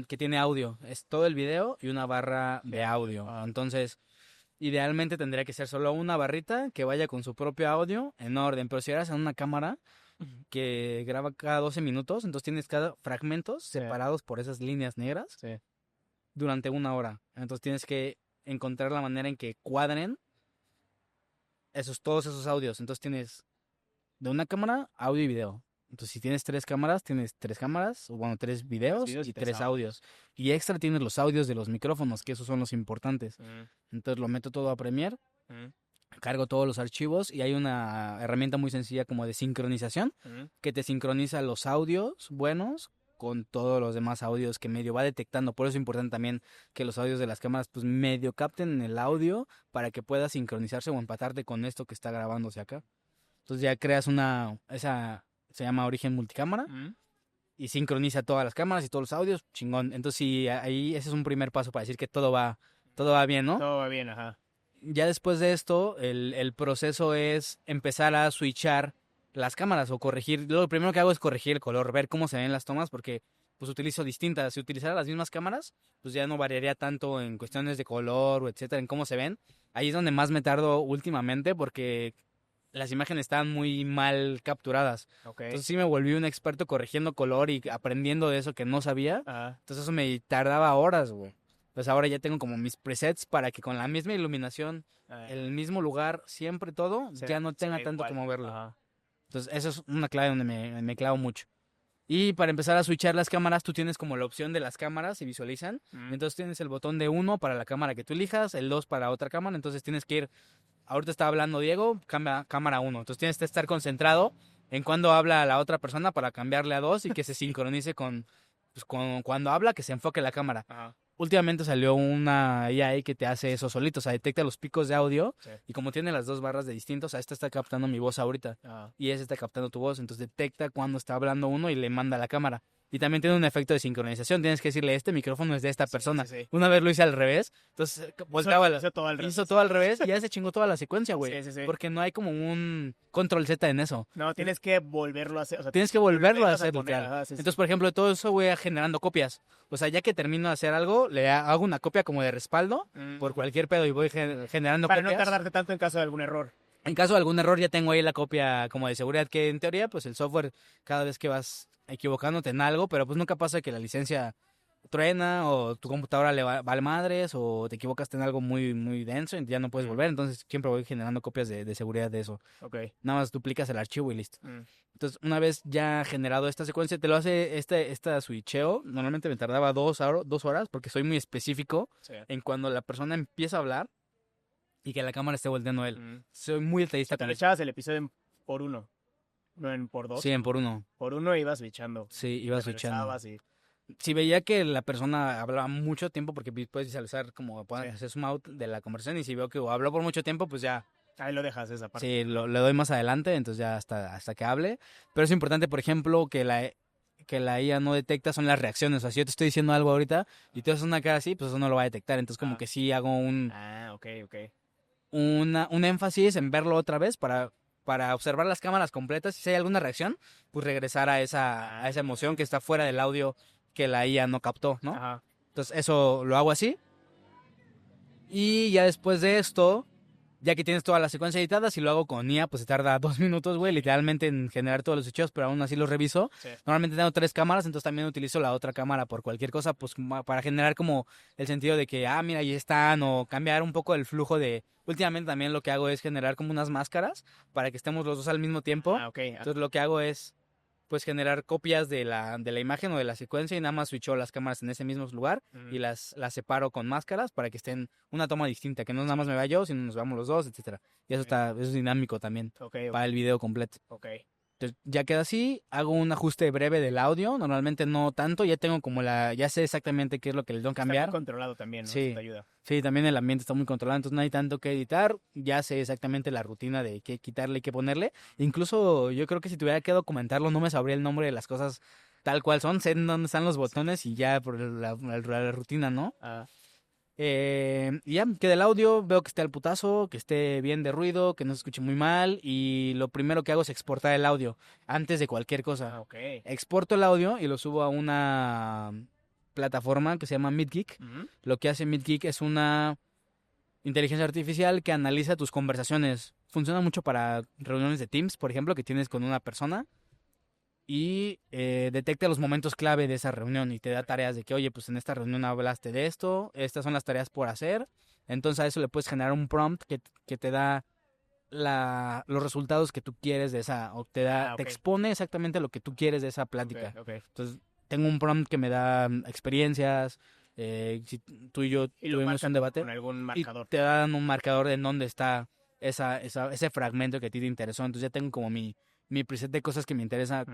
que tiene audio. Es todo el video y una barra de audio. Entonces, idealmente tendría que ser solo una barrita que vaya con su propio audio en orden. Pero si eras en una cámara que graba cada 12 minutos, entonces tienes cada fragmentos Sí. separados por esas líneas negras Sí. durante una hora. Entonces tienes que encontrar la manera en que cuadren todos esos audios. Entonces tienes de una cámara, audio y video. Entonces, si tienes tienes tres cámaras, o bueno, tres videos videos y y tres tres audios. Y extra tienes los audios de los micrófonos, que esos son los importantes. Entonces lo meto todo a Premiere, cargo todos los archivos y hay una herramienta muy sencilla como de sincronización que te sincroniza los audios buenos con todos los demás audios que medio va detectando. Por eso es importante también que los audios de las cámaras pues medio capten el audio para que pueda sincronizarse o empatarte con esto que está grabándose acá. Entonces ya creas esa se llama origen multicámara y sincroniza todas las cámaras y todos los audios, chingón. Entonces sí, ahí ese es un primer paso para decir que todo va bien, ¿no? Todo va bien, ajá. Ya después de esto, el proceso es empezar a switchar las cámaras o corregir. Lo primero que hago es corregir el color, ver cómo se ven las tomas porque pues utilizo distintas. Si utilizara las mismas cámaras, pues ya no variaría tanto en cuestiones de color o etcétera, en cómo se ven. Ahí es donde más me tardo últimamente porque las imágenes estaban muy mal capturadas. Okay. Entonces sí me volví un experto corrigiendo color y aprendiendo de eso que no sabía. Entonces eso me tardaba horas, güey. Pues ahora ya tengo como mis presets para que con la misma iluminación, el mismo lugar, siempre todo, ya no tenga tanto que moverlo. Ajá. Entonces eso es una clave donde me clavo mucho. Y para empezar a switchar las cámaras, tú tienes como la opción de las cámaras, se visualizan. Entonces tienes el botón de 1 para la cámara que tú elijas, el 2 para otra cámara. Entonces tienes que ir, ahorita está hablando Diego, cambia cámara 1. Entonces tienes que estar concentrado en cuando habla la otra persona para cambiarle a 2 y que se sincronice con cuando habla, que se enfoque la cámara. Ajá. Últimamente salió una AI que te hace eso solito, o sea, detecta los picos de audio y como tiene las dos barras de distintos, o sea, esta está captando mi voz ahorita y esa está captando tu voz, entonces detecta cuando está hablando uno y le manda a la cámara. Y también tiene un efecto de sincronización, tienes que decirle, este micrófono es de esta persona. Sí. Una vez lo hice al revés, entonces Hizo todo al revés. hizo todo al revés y ya se chingó toda la secuencia, güey. Sí. Porque no hay como un control Z en eso. No, tienes que volverlo a hacer. O sea, Tienes que volverlo a hacer, poner, literal. ajá, sí. Entonces, por ejemplo, de todo eso voy generando copias. O sea, ya que termino de hacer algo, le hago una copia como de respaldo por cualquier pedo y voy generando para copias. no tardarte tanto en caso de algún error. En caso de algún error, ya tengo ahí la copia como de seguridad, que en teoría, pues el software, cada vez que vas equivocándote en algo, pero pues nunca pasa que la licencia truena o tu computadora le vale madres o te equivocaste en algo muy, muy denso y ya no puedes volver. Entonces, siempre voy generando copias de seguridad de eso. Ok. Nada más duplicas el archivo y listo. Entonces, una vez ya generado esta secuencia, te lo hace esta switcheo. Normalmente me tardaba 2 horas porque soy muy específico en cuando la persona empieza a hablar y que la cámara esté volteando a él. Soy muy detallista Te con lo eso. echabas el episodio por uno. No en por dos. Sí, en por uno. Por uno ibas switchando. Sí, iba Te switchando. regresabas y... Si veía que la persona hablaba mucho tiempo, porque puedes visualizar como pueden Sí. hacer zoom out de la conversación, y si veo que habló por mucho tiempo, pues ya, Ahí lo dejas esa parte. sí, le doy más adelante, entonces ya hasta que hable. Pero es importante, por ejemplo, que la IA no detecta son las reacciones. O sea, si yo te estoy diciendo algo ahorita y tú haces una cara así, pues eso no lo va a detectar. Entonces como que sí hago Ok. un énfasis en verlo otra vez para observar las cámaras completas y si hay alguna reacción, pues regresar a esa emoción que está fuera del audio que la IA no captó, ¿no? Ajá. Entonces eso lo hago así. Y ya después de esto, ya que tienes toda la secuencia editada, si lo hago con IA, pues se tarda 2 minutos, güey, literalmente en generar todos los hechos, pero aún así los reviso. Sí. Normalmente tengo 3 cámaras, entonces también utilizo la otra cámara por cualquier cosa, pues para generar como el sentido de que, mira, ahí están, o cambiar un poco el flujo de... Últimamente también lo que hago es generar como unas máscaras para que estemos los dos al mismo tiempo. Ok. Entonces lo que hago es pues generar copias de la imagen o de la secuencia y nada más switcho las cámaras en ese mismo lugar y las separo con máscaras para que estén una toma distinta, que no nada más me vea yo, sino nos veamos los dos, etcétera. Y eso es dinámico también para el video completo. Ok. Entonces, ya queda así, hago un ajuste breve del audio, normalmente no tanto, ya tengo como ya sé exactamente qué es lo que le tengo que cambiar. Está muy controlado también, ¿no? Sí. Eso te ayuda. Sí, también el ambiente está muy controlado, entonces no hay tanto que editar, ya sé exactamente la rutina de qué quitarle y qué ponerle. Incluso yo creo que si tuviera que documentarlo no me sabría el nombre de las cosas tal cual son, sé en dónde están los botones y ya por la rutina, ¿no? Y ya, queda el audio, veo que esté al putazo, que esté bien de ruido, que no se escuche muy mal y lo primero que hago es exportar el audio antes de cualquier cosa. Ok. Exporto el audio y lo subo a una plataforma que se llama MidGeek. Lo que hace MidGeek es una inteligencia artificial que analiza tus conversaciones. Funciona mucho para reuniones de Teams, por ejemplo, que tienes con una persona y detecta los momentos clave de esa reunión y te da tareas de que, oye, pues en esta reunión hablaste de esto, estas son las tareas por hacer. Entonces a eso le puedes generar un prompt que te da los resultados que tú quieres de esa, o te expone exactamente lo que tú quieres de esa plática. Entonces tengo un prompt que me da experiencias. Si tú y yo tuvimos un debate con algún marcador. y te dan un marcador de en dónde está ese fragmento que a ti te interesó. Entonces ya tengo como mi preset de cosas que me interesa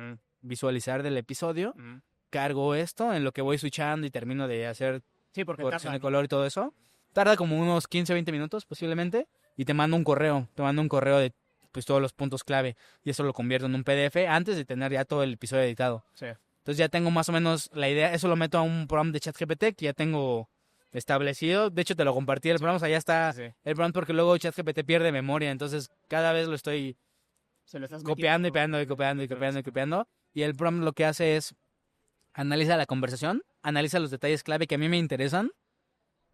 visualizar del episodio. Cargo esto en lo que voy switchando y termino de hacer corrección de color y todo eso. Tarda como unos 15 o 20 minutos posiblemente y te mando un correo. Te mando un correo de pues todos los puntos clave y eso lo convierto en un PDF antes de tener ya todo el episodio editado. Sí. Entonces ya tengo más o menos la idea. Eso lo meto a un programa de ChatGPT que ya tengo establecido. De hecho, te lo compartí el programa. O sea, ya está el prompt porque luego ChatGPT pierde memoria. Entonces, cada vez lo estoy copiando y pegando y copiando y copiando y copiando. Y el prompt lo que hace es analiza la conversación, analiza los detalles clave que a mí me interesan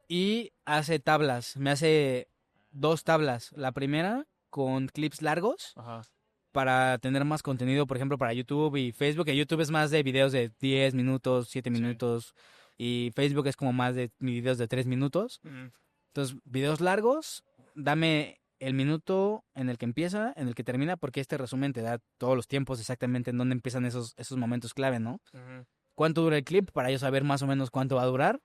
y hace tablas. Me hace 2 tablas. La primera con clips largos. Ajá. Para tener más contenido, por ejemplo, para YouTube y Facebook. Que YouTube es más de videos de 10 minutos, 7 minutos. Y Facebook es como más de videos de 3 minutos. Entonces, videos largos, dame el minuto en el que empieza, en el que termina, porque este resumen te da todos los tiempos exactamente en dónde empiezan esos momentos clave, ¿no? ¿Cuánto dura el clip? Para yo saber más o menos cuánto va a durar.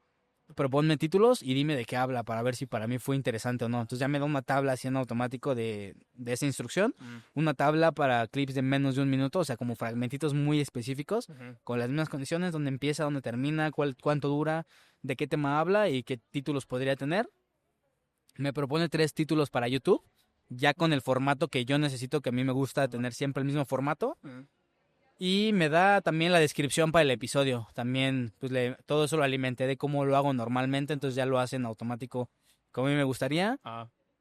Proponme títulos y dime de qué habla para ver si para mí fue interesante o no. Entonces ya me da una tabla así en automático de esa instrucción. Una tabla para clips de menos de 1 minuto, o sea, como fragmentitos muy específicos, con las mismas condiciones, dónde empieza, dónde termina, cuánto dura, de qué tema habla y qué títulos podría tener. Me propone 3 títulos para YouTube, ya con el formato que yo necesito, que a mí me gusta tener siempre el mismo formato. Y me da también la descripción para el episodio. También, pues todo eso lo alimenté de cómo lo hago normalmente, entonces ya lo hace en automático como a mí me gustaría.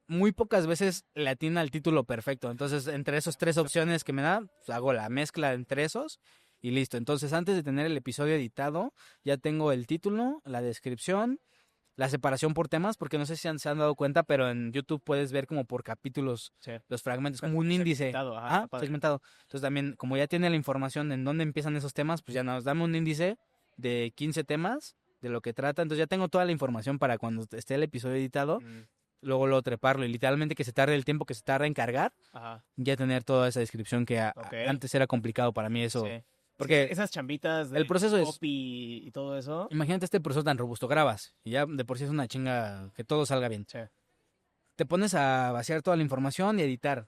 Muy pocas veces le atina el título perfecto. Entonces, entre esas 3 opciones que me da, pues, hago la mezcla entre esos y listo. Entonces, antes de tener el episodio editado, ya tengo el título, la descripción, la separación por temas, porque no sé si se han dado cuenta, pero en YouTube puedes ver como por capítulos los fragmentos, como un índice. Segmentado. Entonces también, como ya tiene la información en dónde empiezan esos temas, pues ya nos dame un índice de 15 temas, de lo que trata. Entonces ya tengo toda la información para cuando esté el episodio editado, luego lo treparlo y literalmente que se tarde el tiempo que se tarda en cargar, ya tener toda esa descripción que antes era complicado para mí eso. Porque esas chambitas de el proceso copy y todo eso. Imagínate este proceso tan robusto, grabas y ya de por sí es una chinga que todo salga bien. Te pones a vaciar toda la información y editar.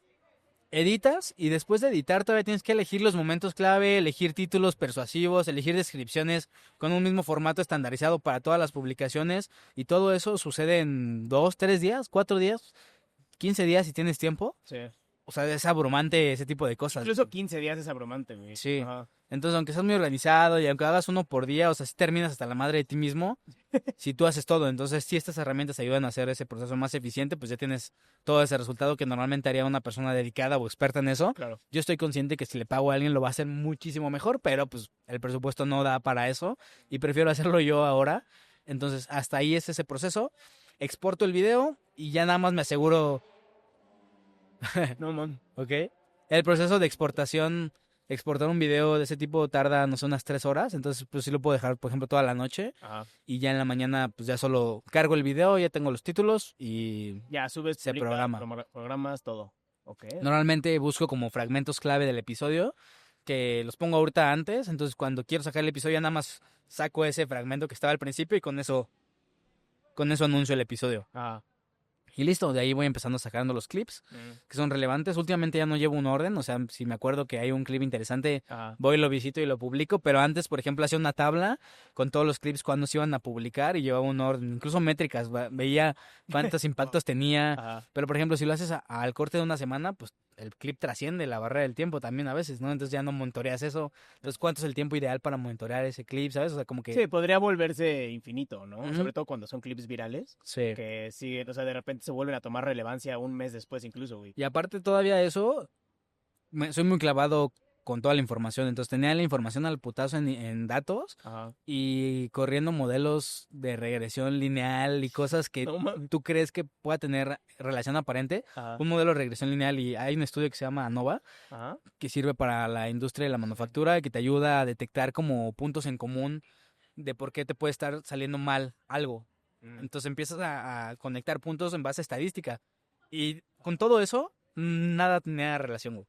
editas y después de editar todavía tienes que elegir los momentos clave, elegir títulos persuasivos, elegir descripciones con un mismo formato estandarizado para todas las publicaciones y todo eso sucede en 2, 3 días, 4 días, 15 días si tienes tiempo. Sí. O sea, es abrumante ese tipo de cosas. Incluso 15 días es abrumante, güey. Sí. Ajá. Entonces, aunque seas muy organizado y aunque hagas uno por día, o sea, si terminas hasta la madre de ti mismo, si tú haces todo. Entonces, si estas herramientas ayudan a hacer ese proceso más eficiente, pues ya tienes todo ese resultado que normalmente haría una persona dedicada o experta en eso. Claro. Yo estoy consciente que si le pago a alguien lo va a hacer muchísimo mejor, pero pues el presupuesto no da para eso y prefiero hacerlo yo ahora. Entonces, hasta ahí es ese proceso. Exporto el video y ya nada más me aseguro. No, man. ¿Ok? El proceso de exportar un video de ese tipo tarda, no sé, unas 3 horas. Entonces, pues sí lo puedo dejar, por ejemplo, toda la noche. Ajá. Y ya en la mañana, pues ya solo cargo el video, ya tengo los títulos y Ya subes, se publicas, programa. programas todo. Ok. Normalmente busco como fragmentos clave del episodio que los pongo ahorita antes. Entonces, cuando quiero sacar el episodio, ya nada más saco ese fragmento que estaba al principio y con eso anuncio el episodio. Ajá. Y listo, de ahí voy empezando sacando los clips que son relevantes. Últimamente ya no llevo un orden, o sea, si me acuerdo que hay un clip interesante, Ajá. voy, lo visito y lo publico, pero antes, por ejemplo, hacía una tabla con todos los clips cuando se iban a publicar y llevaba un orden, incluso métricas, veía cuántos impactos tenía, Ajá. pero por ejemplo, si lo haces al corte de una semana, pues el clip trasciende la barrera del tiempo también a veces, ¿no? Entonces ya no monitoreas eso. Entonces, ¿cuánto es el tiempo ideal para monitorear ese clip, sabes? O sea, como que... Sí, podría volverse infinito, ¿no? Ujú. Sobre todo cuando son clips virales. Sí. Que siguen, o sea, de repente se vuelven a tomar relevancia un mes después incluso, güey. Y aparte todavía eso, soy muy clavado con toda la información. Entonces tenía la información al putazo en datos Ajá. y corriendo modelos de regresión lineal y cosas que No mames. tú crees que pueda tener relación aparente. Ajá. Un modelo de regresión lineal y hay un estudio que se llama ANOVA Ajá. que sirve para la industria de la manufactura que te ayuda a detectar como puntos en común de por qué te puede estar saliendo mal algo. Entonces empiezas a conectar puntos en base a estadística. Y con todo eso, nada tenía relación, güey.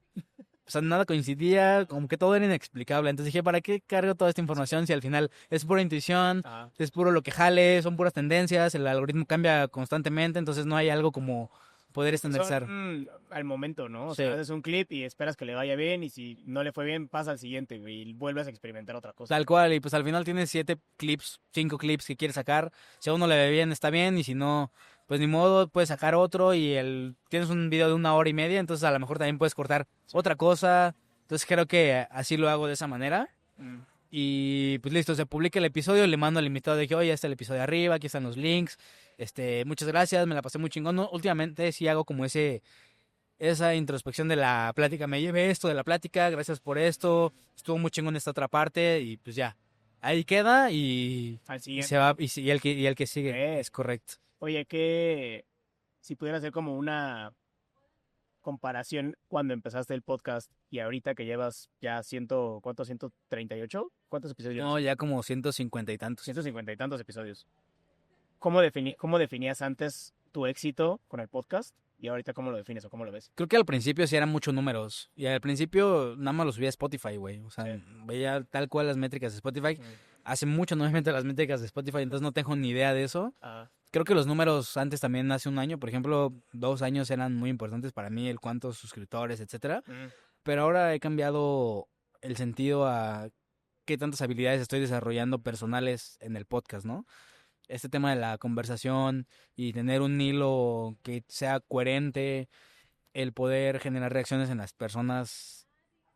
O sea, nada coincidía, como que todo era inexplicable. Entonces dije, ¿para qué cargo toda esta información si al final es pura intuición, Ajá. es puro lo que jale, son puras tendencias, el algoritmo cambia constantemente, entonces no hay algo como poder estandarizar? Son al momento, ¿no? O Sí. sea, haces un clip y esperas que le vaya bien y si no le fue bien, pasa al siguiente, güey, y vuelves a experimentar otra cosa. Tal cual, y pues al final tienes 7 clips, 5 clips que quieres sacar. Si a uno le ve bien, está bien, y si no, pues ni modo, puedes sacar otro y tienes un video de 1 hora y media, entonces a lo mejor también puedes cortar otra cosa. Entonces creo que así lo hago de esa manera. Mm. Y pues listo, se publica el episodio, le mando al invitado de que, oye, está el episodio arriba, aquí están los links. Muchas gracias, me la pasé muy chingón. No, últimamente sí hago como esa introspección de la plática. Me llevé esto de la plática, gracias por esto, estuvo muy chingón esta otra parte y pues ya. Ahí queda y Al y siguiente. se va y el que sigue, Eh. es correcto. Oye, que si pudiera hacer como una comparación cuando empezaste el podcast y ahorita que llevas ya ¿cuántos? ¿138? ¿Cuántos episodios? No, ya como 150 y tantos. 150 y tantos episodios. ¿Cómo definías antes tu éxito con el podcast? ¿Y ahorita cómo lo defines o cómo lo ves? Creo que al principio sí eran muchos números. Y al principio nada más los subía a Spotify, güey. O sea, Sí. veía tal cual las métricas de Spotify. Hace mucho no me meto a las métricas de Spotify, entonces no tengo ni idea de eso. Ah, Creo que los números antes también, hace un año, por ejemplo, 2 años eran muy importantes para mí, el cuántos suscriptores, etcétera. Pero ahora he cambiado el sentido a qué tantas habilidades estoy desarrollando personales en el podcast, ¿no? Este tema de la conversación y tener un hilo que sea coherente, el poder generar reacciones en las personas,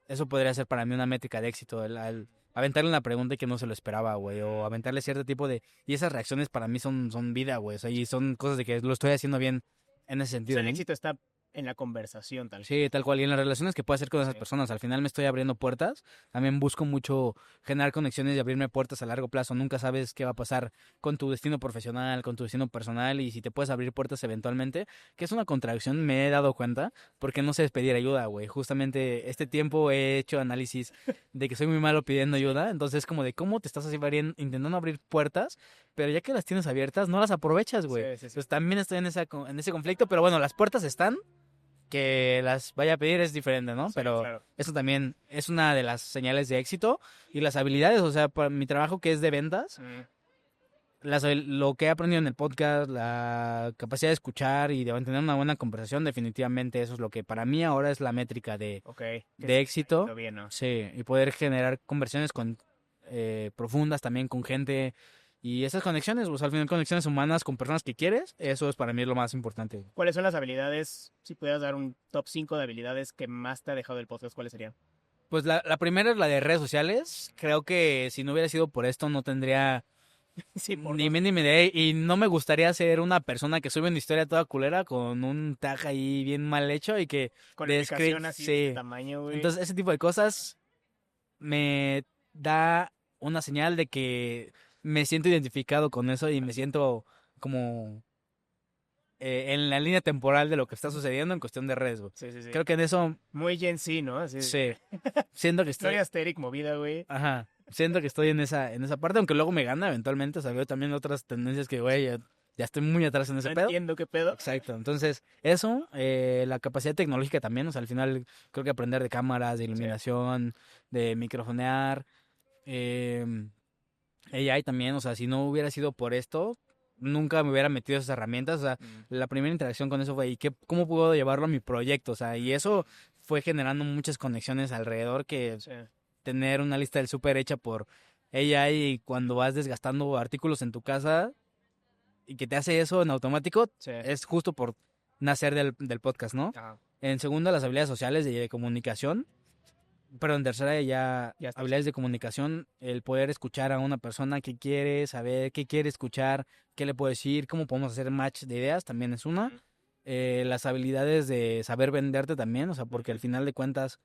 eso podría ser para mí una métrica de éxito, el aventarle una pregunta que no se lo esperaba, güey, o aventarle cierto tipo de... Y esas reacciones para mí son vida, güey, o sea, y son cosas de que lo estoy haciendo bien en ese o sentido, sea, el ¿no? éxito está en la conversación, tal. Sí, tal cual. Y en las relaciones que puedo hacer con esas Sí. personas, al final me estoy abriendo puertas. También busco mucho generar conexiones y abrirme puertas a largo plazo. Nunca sabes qué va a pasar con tu destino profesional, con tu destino personal y si te puedes abrir puertas eventualmente, que es una contradicción, me he dado cuenta, porque no sé pedir ayuda, güey. Justamente este tiempo he hecho análisis de que soy muy malo pidiendo ayuda. Entonces, como de cómo te estás así intentando abrir puertas, pero ya que las tienes abiertas, no las aprovechas, güey. Sí, sí, sí. Entonces también estoy en ese conflicto, pero bueno, las puertas están. Que las vaya a pedir es diferente, ¿no? Sí, Pero claro. eso también es una de las señales de éxito y las habilidades, o sea, para mi trabajo que es de ventas, lo que he aprendido en el podcast, la capacidad de escuchar y de mantener una buena conversación, definitivamente eso es lo que para mí ahora es la métrica de éxito. Bien, ¿no? Sí, y poder generar conversaciones profundas también con gente y esas conexiones, pues al final conexiones humanas con personas que quieres, eso es para mí lo más importante. ¿Cuáles son las habilidades, si pudieras dar un top 5 de habilidades que más te ha dejado el podcast, cuáles serían? Pues la primera es la de redes sociales. Creo que si no hubiera sido por esto no tendría Sí, ni mínima idea y no me gustaría ser una persona que sube una historia toda culera con un tag ahí bien mal hecho y que con describe explicación así de tamaño, güey. Entonces ese tipo de cosas me da una señal de que me siento identificado con eso y me siento como en la línea temporal de lo que está sucediendo en cuestión de redes, güey. Sí, sí, sí. Creo que en eso Muy Gen Z, ¿no? Así, sí, siento que estoy historia Asterix movida, güey. ajá, siento que estoy en esa parte, aunque luego me gana eventualmente, o sea, veo también otras tendencias que, güey, ya estoy muy atrás en ese No pedo. entiendo qué pedo. Exacto, entonces eso, la capacidad tecnológica también, o sea, al final creo que aprender de cámaras, de iluminación, de microfonear, AI también, o sea, si no hubiera sido por esto, nunca me hubiera metido esas herramientas, o sea, la primera interacción con eso fue, ¿cómo puedo llevarlo a mi proyecto? O sea, y eso fue generando muchas conexiones alrededor que Sí. tener una lista del súper hecha por AI y cuando vas desgastando artículos en tu casa y que te hace eso en automático, Sí. es justo por nacer del podcast, ¿no? Ajá. En segunda, las habilidades sociales de comunicación. Pero en tercera Ya está. habilidades de comunicación, el poder escuchar a una persona que quiere saber, qué quiere escuchar, qué le puedo decir, cómo podemos hacer match de ideas, también es una. Ujú. Las habilidades de saber venderte también, o sea, porque al final de cuentas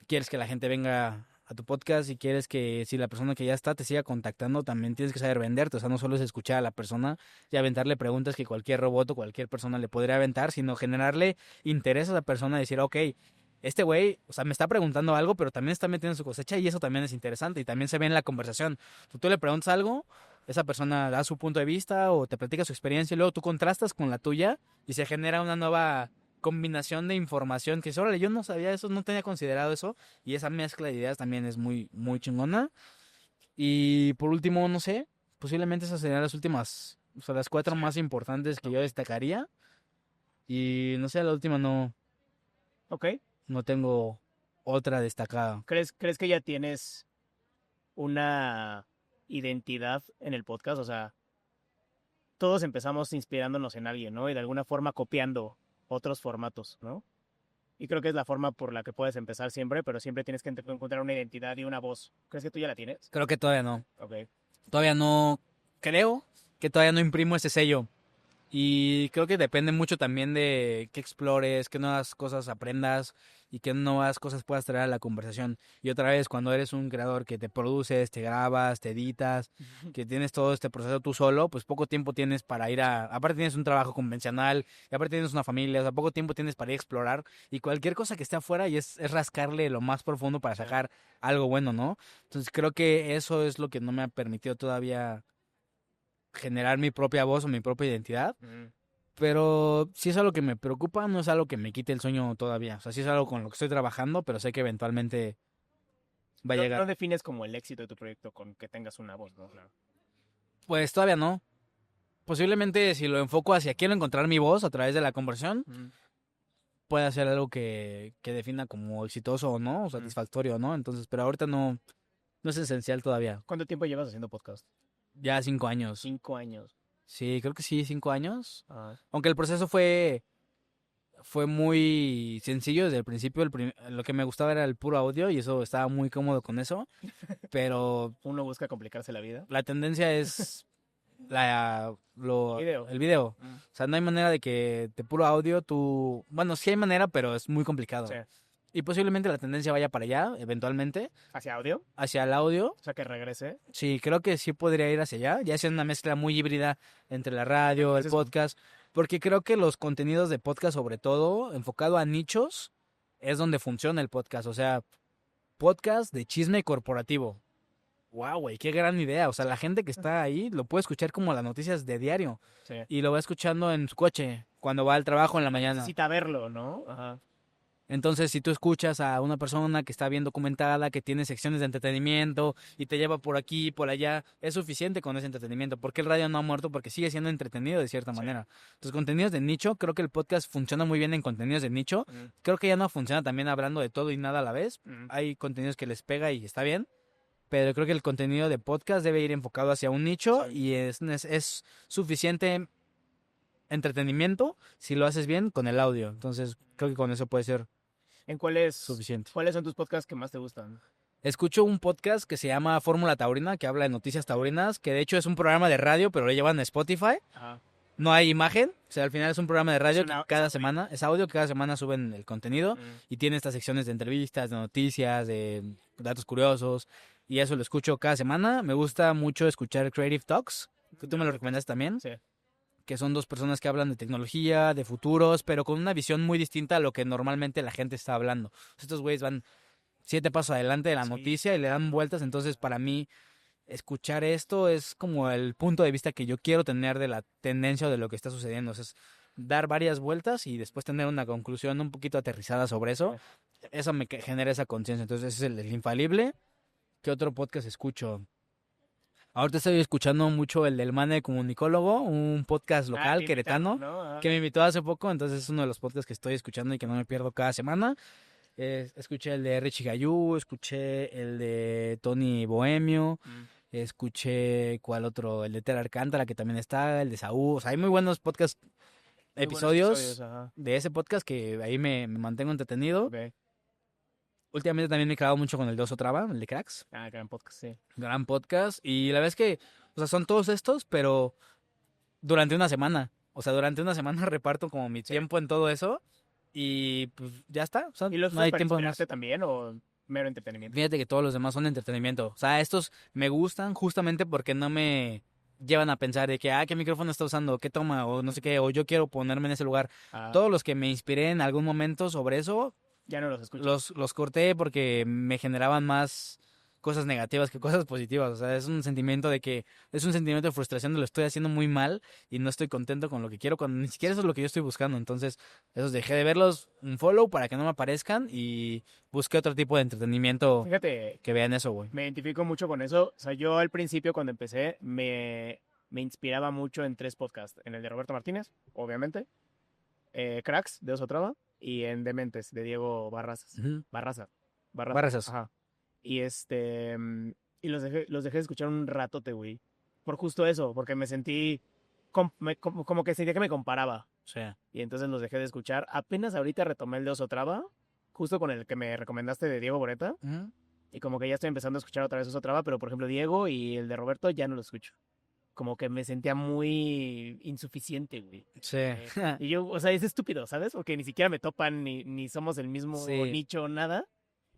quieres que la gente venga a tu podcast y quieres que si la persona que ya está te siga contactando, también tienes que saber venderte, o sea, no solo es escuchar a la persona y aventarle preguntas que cualquier robot o cualquier persona le podría aventar, sino generarle interés a esa persona y decir, ok, este güey, o sea, me está preguntando algo, pero también está metiendo su cosecha y eso también es interesante y también se ve en la conversación. Tú le preguntas algo, esa persona da su punto de vista o te platica su experiencia y luego tú contrastas con la tuya y se genera una nueva combinación de información que órale, yo no sabía eso, no tenía considerado eso y esa mezcla de ideas también es muy, muy chingona. Y por último, no sé, posiblemente esas serían las últimas, o sea, las 4 más importantes que yo destacaría y no sé, la última Ok. no tengo otra destacada. ¿Crees que ya tienes una identidad en el podcast? O sea, todos empezamos inspirándonos en alguien, ¿no? Y de alguna forma copiando otros formatos, ¿no? Y creo que es la forma por la que puedes empezar siempre, pero siempre tienes que encontrar una identidad y una voz. ¿Crees que tú ya la tienes? Creo que todavía no. Ok. Todavía no, creo que todavía no imprimo ese sello. Y creo que depende mucho también de qué explores, qué nuevas cosas aprendas y qué nuevas cosas puedas traer a la conversación. Y otra vez, cuando eres un creador que te produces, te grabas, te editas, que tienes todo este proceso tú solo, pues poco tiempo tienes para ir aparte tienes un trabajo convencional, y aparte tienes una familia, o sea, poco tiempo tienes para ir a explorar y cualquier cosa que esté afuera y es rascarle lo más profundo para sacar algo bueno, ¿no? Entonces creo que eso es lo que no me ha permitido todavía generar mi propia voz o mi propia identidad. Pero si es algo que me preocupa, no es algo que me quite el sueño todavía. O sea, sí es algo con lo que estoy trabajando, pero sé que eventualmente va a llegar. No defines como el éxito de tu proyecto con que tengas una voz, ¿no? Claro. Pues todavía no. Posiblemente si lo enfoco hacia quiero encontrar mi voz a través de la conversión, pueda ser algo que defina como exitoso o no, o satisfactorio o no. Entonces, pero ahorita no es esencial todavía. ¿Cuánto tiempo llevas haciendo podcast? Ya 5 años. 5 años. Sí, creo que sí, 5 años. Ah. Aunque el proceso fue muy sencillo desde el principio. Lo que me gustaba era el puro audio y eso estaba muy cómodo con eso. Pero Uno busca complicarse la vida. la tendencia es Video. el video. O sea, no hay manera de que de puro audio tú... Bueno, sí hay manera, pero es muy complicado. Sí. Y posiblemente la tendencia vaya para allá, eventualmente, ¿Hacia audio? hacia el audio. O sea, que regrese. Sí, creo que sí podría ir hacia allá, ya sea una mezcla muy híbrida entre la radio, el podcast, porque creo que los contenidos de podcast, sobre todo, enfocado a nichos, es donde funciona el podcast. O sea, podcast de chisme corporativo. Wow, güey, qué gran idea. O sea, la gente que está ahí lo puede escuchar como las noticias de diario. Sí. Y lo va escuchando en su coche, cuando va al trabajo en la mañana. Necesita verlo, ¿no? Ajá. Entonces, si tú escuchas a una persona que está bien documentada, que tiene secciones de entretenimiento y te lleva por aquí y por allá, es suficiente con ese entretenimiento. Porque el radio no ha muerto, porque sigue siendo entretenido de cierta manera. Entonces, contenidos de nicho, creo que el podcast funciona muy bien en contenidos de nicho. Creo que ya no funciona también hablando de todo y nada a la vez. Hay contenidos que les pega y está bien. Pero creo que el contenido de podcast debe ir enfocado hacia un nicho y es suficiente entretenimiento si lo haces bien con el audio. Entonces, creo que con eso puede ser suficiente. ¿Cuáles son tus podcasts que más te gustan? Escucho un podcast que se llama Fórmula Taurina, que habla de noticias taurinas, que de hecho es un programa de radio, pero lo llevan a Spotify. Ajá. No hay imagen, o sea, al final es un programa de radio que cada semana, es audio, que cada semana suben el contenido y tiene estas secciones de entrevistas, de noticias, de datos curiosos, y eso lo escucho cada semana. Me gusta mucho escuchar Creative Talks, que tú me lo recomendaste también. Sí. Que son dos personas que hablan de tecnología, de futuros, pero con una visión muy distinta a lo que normalmente la gente está hablando. Estos güeyes van 7 pasos adelante de la noticia y le dan vueltas, entonces para mí escuchar esto es como el punto de vista que yo quiero tener de la tendencia o de lo que está sucediendo. O sea, es dar varias vueltas y después tener una conclusión un poquito aterrizada sobre eso. Eso me genera esa conciencia. Entonces ese es el infalible. ¿Qué otro podcast escucho? Ahorita estoy escuchando mucho el del Mane Comunicólogo, un podcast local queretano, ¿no? Que me invitó hace poco, entonces es uno de los podcasts que estoy escuchando y que no me pierdo cada semana. Escuché el de Richie Gayú, escuché el de Tony Bohemio, escuché ¿cuál otro? El de Ter Alcántara, que también está, el de Saúl. O sea, hay muy buenos episodios de ese podcast que ahí me mantengo entretenido. Okay. Últimamente también me he clavado mucho con el de Oso Traba, el de Cracks. Gran podcast, sí. Gran podcast. Y la verdad es que, o sea, son todos estos, pero durante una semana. O sea, durante una semana reparto como mi tiempo en todo eso. Y pues ya está. O sea, ¿Y los no hay tiempo más también o mero entretenimiento? Fíjate que todos los demás son entretenimiento. O sea, estos me gustan justamente porque no me llevan a pensar de que, ¿qué micrófono está usando? ¿Qué toma? O no sé qué, o yo quiero ponerme en ese lugar. Todos los que me inspiré en algún momento sobre eso, ya no los escucho. Los corté porque me generaban más cosas negativas que cosas positivas. O sea, es un sentimiento de frustración de lo estoy haciendo muy mal y no estoy contento con lo que quiero, cuando ni siquiera eso es lo que yo estoy buscando. Entonces, esos dejé de verlos, un follow para que no me aparezcan y busqué otro tipo de entretenimiento. Fíjate, que vean eso, güey. Me identifico mucho con eso. O sea, yo al principio cuando empecé me inspiraba mucho en 3 podcasts. En el de Roberto Martínez, obviamente. Cracks, de Oso Traba. Y en Dementes, de Diego Barrazas. Barrazas. Ajá. Y y los dejé de escuchar un ratote, güey. Por justo eso, porque me sentí como que sentía que me comparaba. Sí. Y entonces los dejé de escuchar. Apenas ahorita retomé el de Oso Traba, justo con el que me recomendaste de Diego Boreta. Y como que ya estoy empezando a escuchar otra vez Oso Traba, pero por ejemplo Diego y el de Roberto ya no lo escucho. Como que me sentía muy insuficiente, güey. Sí. Y yo, o sea, es estúpido, ¿sabes? Porque ni siquiera me topan, ni somos el mismo nicho, nada.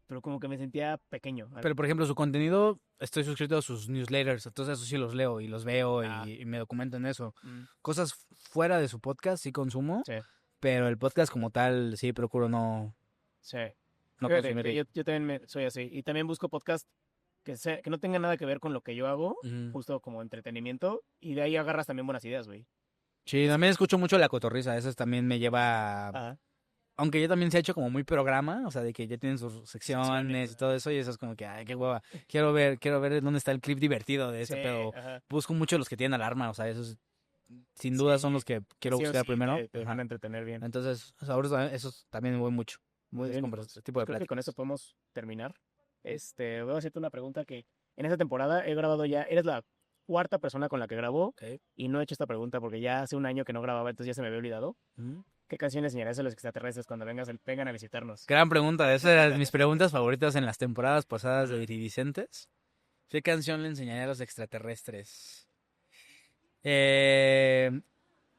Pero como que me sentía pequeño. Pero, por ejemplo, su contenido, estoy suscrito a sus newsletters, entonces eso sí los leo y los veo y me documento en eso. Cosas fuera de su podcast sí consumo, pero el podcast como tal sí procuro no... Sí. No consumir. Yo también soy así. Y también busco podcast que no tengan nada que ver con lo que yo hago, justo como entretenimiento, y de ahí agarras también buenas ideas, güey. Sí, también escucho mucho La Cotorrisa, eso también me lleva... Aunque ya también se ha hecho como muy programa, o sea, de que ya tienen sus secciones y todo eso, y eso es como que, ay, qué hueva. Quiero ver dónde está el clip divertido de ese pedo. Busco mucho los que tienen alarma, o sea, esos sin duda son los que quiero buscar primero. Te van a entretener bien. Entonces, ahora esos también voy mucho. Muy bien, pues, ese tipo de creo que con eso podemos terminar. Voy a hacerte una pregunta que en esta temporada he grabado ya, eres la 4ª persona con la que grabo, y no he hecho esta pregunta porque ya hace un año que no grababa, entonces ya se me había olvidado. ¿Qué canciones enseñarás a los extraterrestres cuando vengan a visitarnos? Gran pregunta, esas eran mis preguntas favoritas en las temporadas pasadas de Iridicentes. ¿Qué canción le enseñaría a los extraterrestres?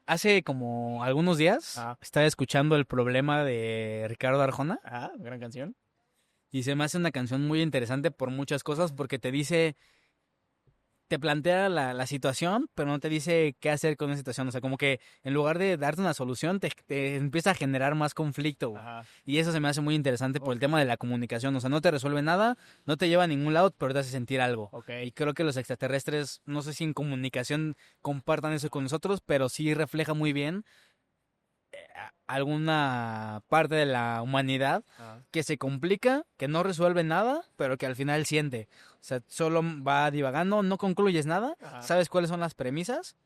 Hace como algunos días estaba escuchando El Problema de Ricardo Arjona. Gran canción. Y se me hace una canción muy interesante por muchas cosas, porque te plantea la situación, pero no te dice qué hacer con esa situación. O sea, como que en lugar de darte una solución, te empieza a generar más conflicto. Y eso se me hace muy interesante por el tema de la comunicación. O sea, no te resuelve nada, no te lleva a ningún lado, pero te hace sentir algo. Y creo que los extraterrestres, no sé si en comunicación compartan eso con nosotros, pero sí refleja muy bien alguna parte de la humanidad que se complica, que no resuelve nada, pero que al final siente. O sea, solo va divagando, no concluyes nada, Ajá. sabes cuáles son las premisas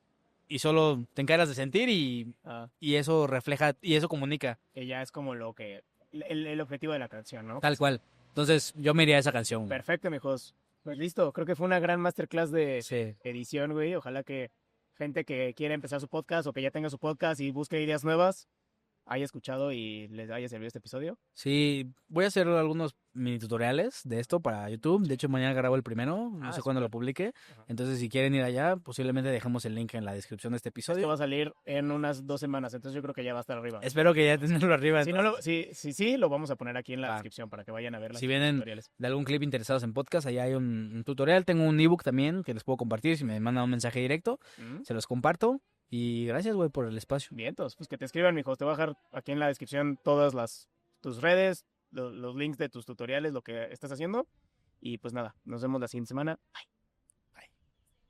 y solo te encargas de sentir y eso refleja y eso comunica. Que ya es como lo que... El objetivo de la canción, ¿no? Tal cual. Entonces, yo me iría a esa canción. Güey. Perfecto, mijos. Pues listo, creo que fue una gran masterclass de Sí. edición, güey. Ojalá que gente que quiera empezar su podcast o que ya tenga su podcast y busque ideas nuevas haya escuchado y les haya servido este episodio. Sí, voy a hacer algunos mini tutoriales de esto para YouTube. De hecho, mañana grabo el primero, no sé cuándo lo publique. Ajá. Entonces, si quieren ir allá, posiblemente dejemos el link en la descripción de este Esto episodio. va a salir en unas 2 semanas, entonces yo creo que ya va a estar arriba. Espero que ya tenerlo arriba. Si no sí, lo vamos a poner aquí en la Va. descripción para que vayan a ver las Si vienen tutoriales. de algún clip interesados en podcast, allá hay un tutorial. Tengo un ebook también que les puedo compartir. Si me mandan un mensaje directo, se los comparto. Y gracias, güey, por el espacio. Vientos, pues que te escriban, mijos. Te voy a dejar aquí en la descripción todas tus redes, los links de tus tutoriales, lo que estás haciendo. Y pues nada, nos vemos la siguiente semana. Bye.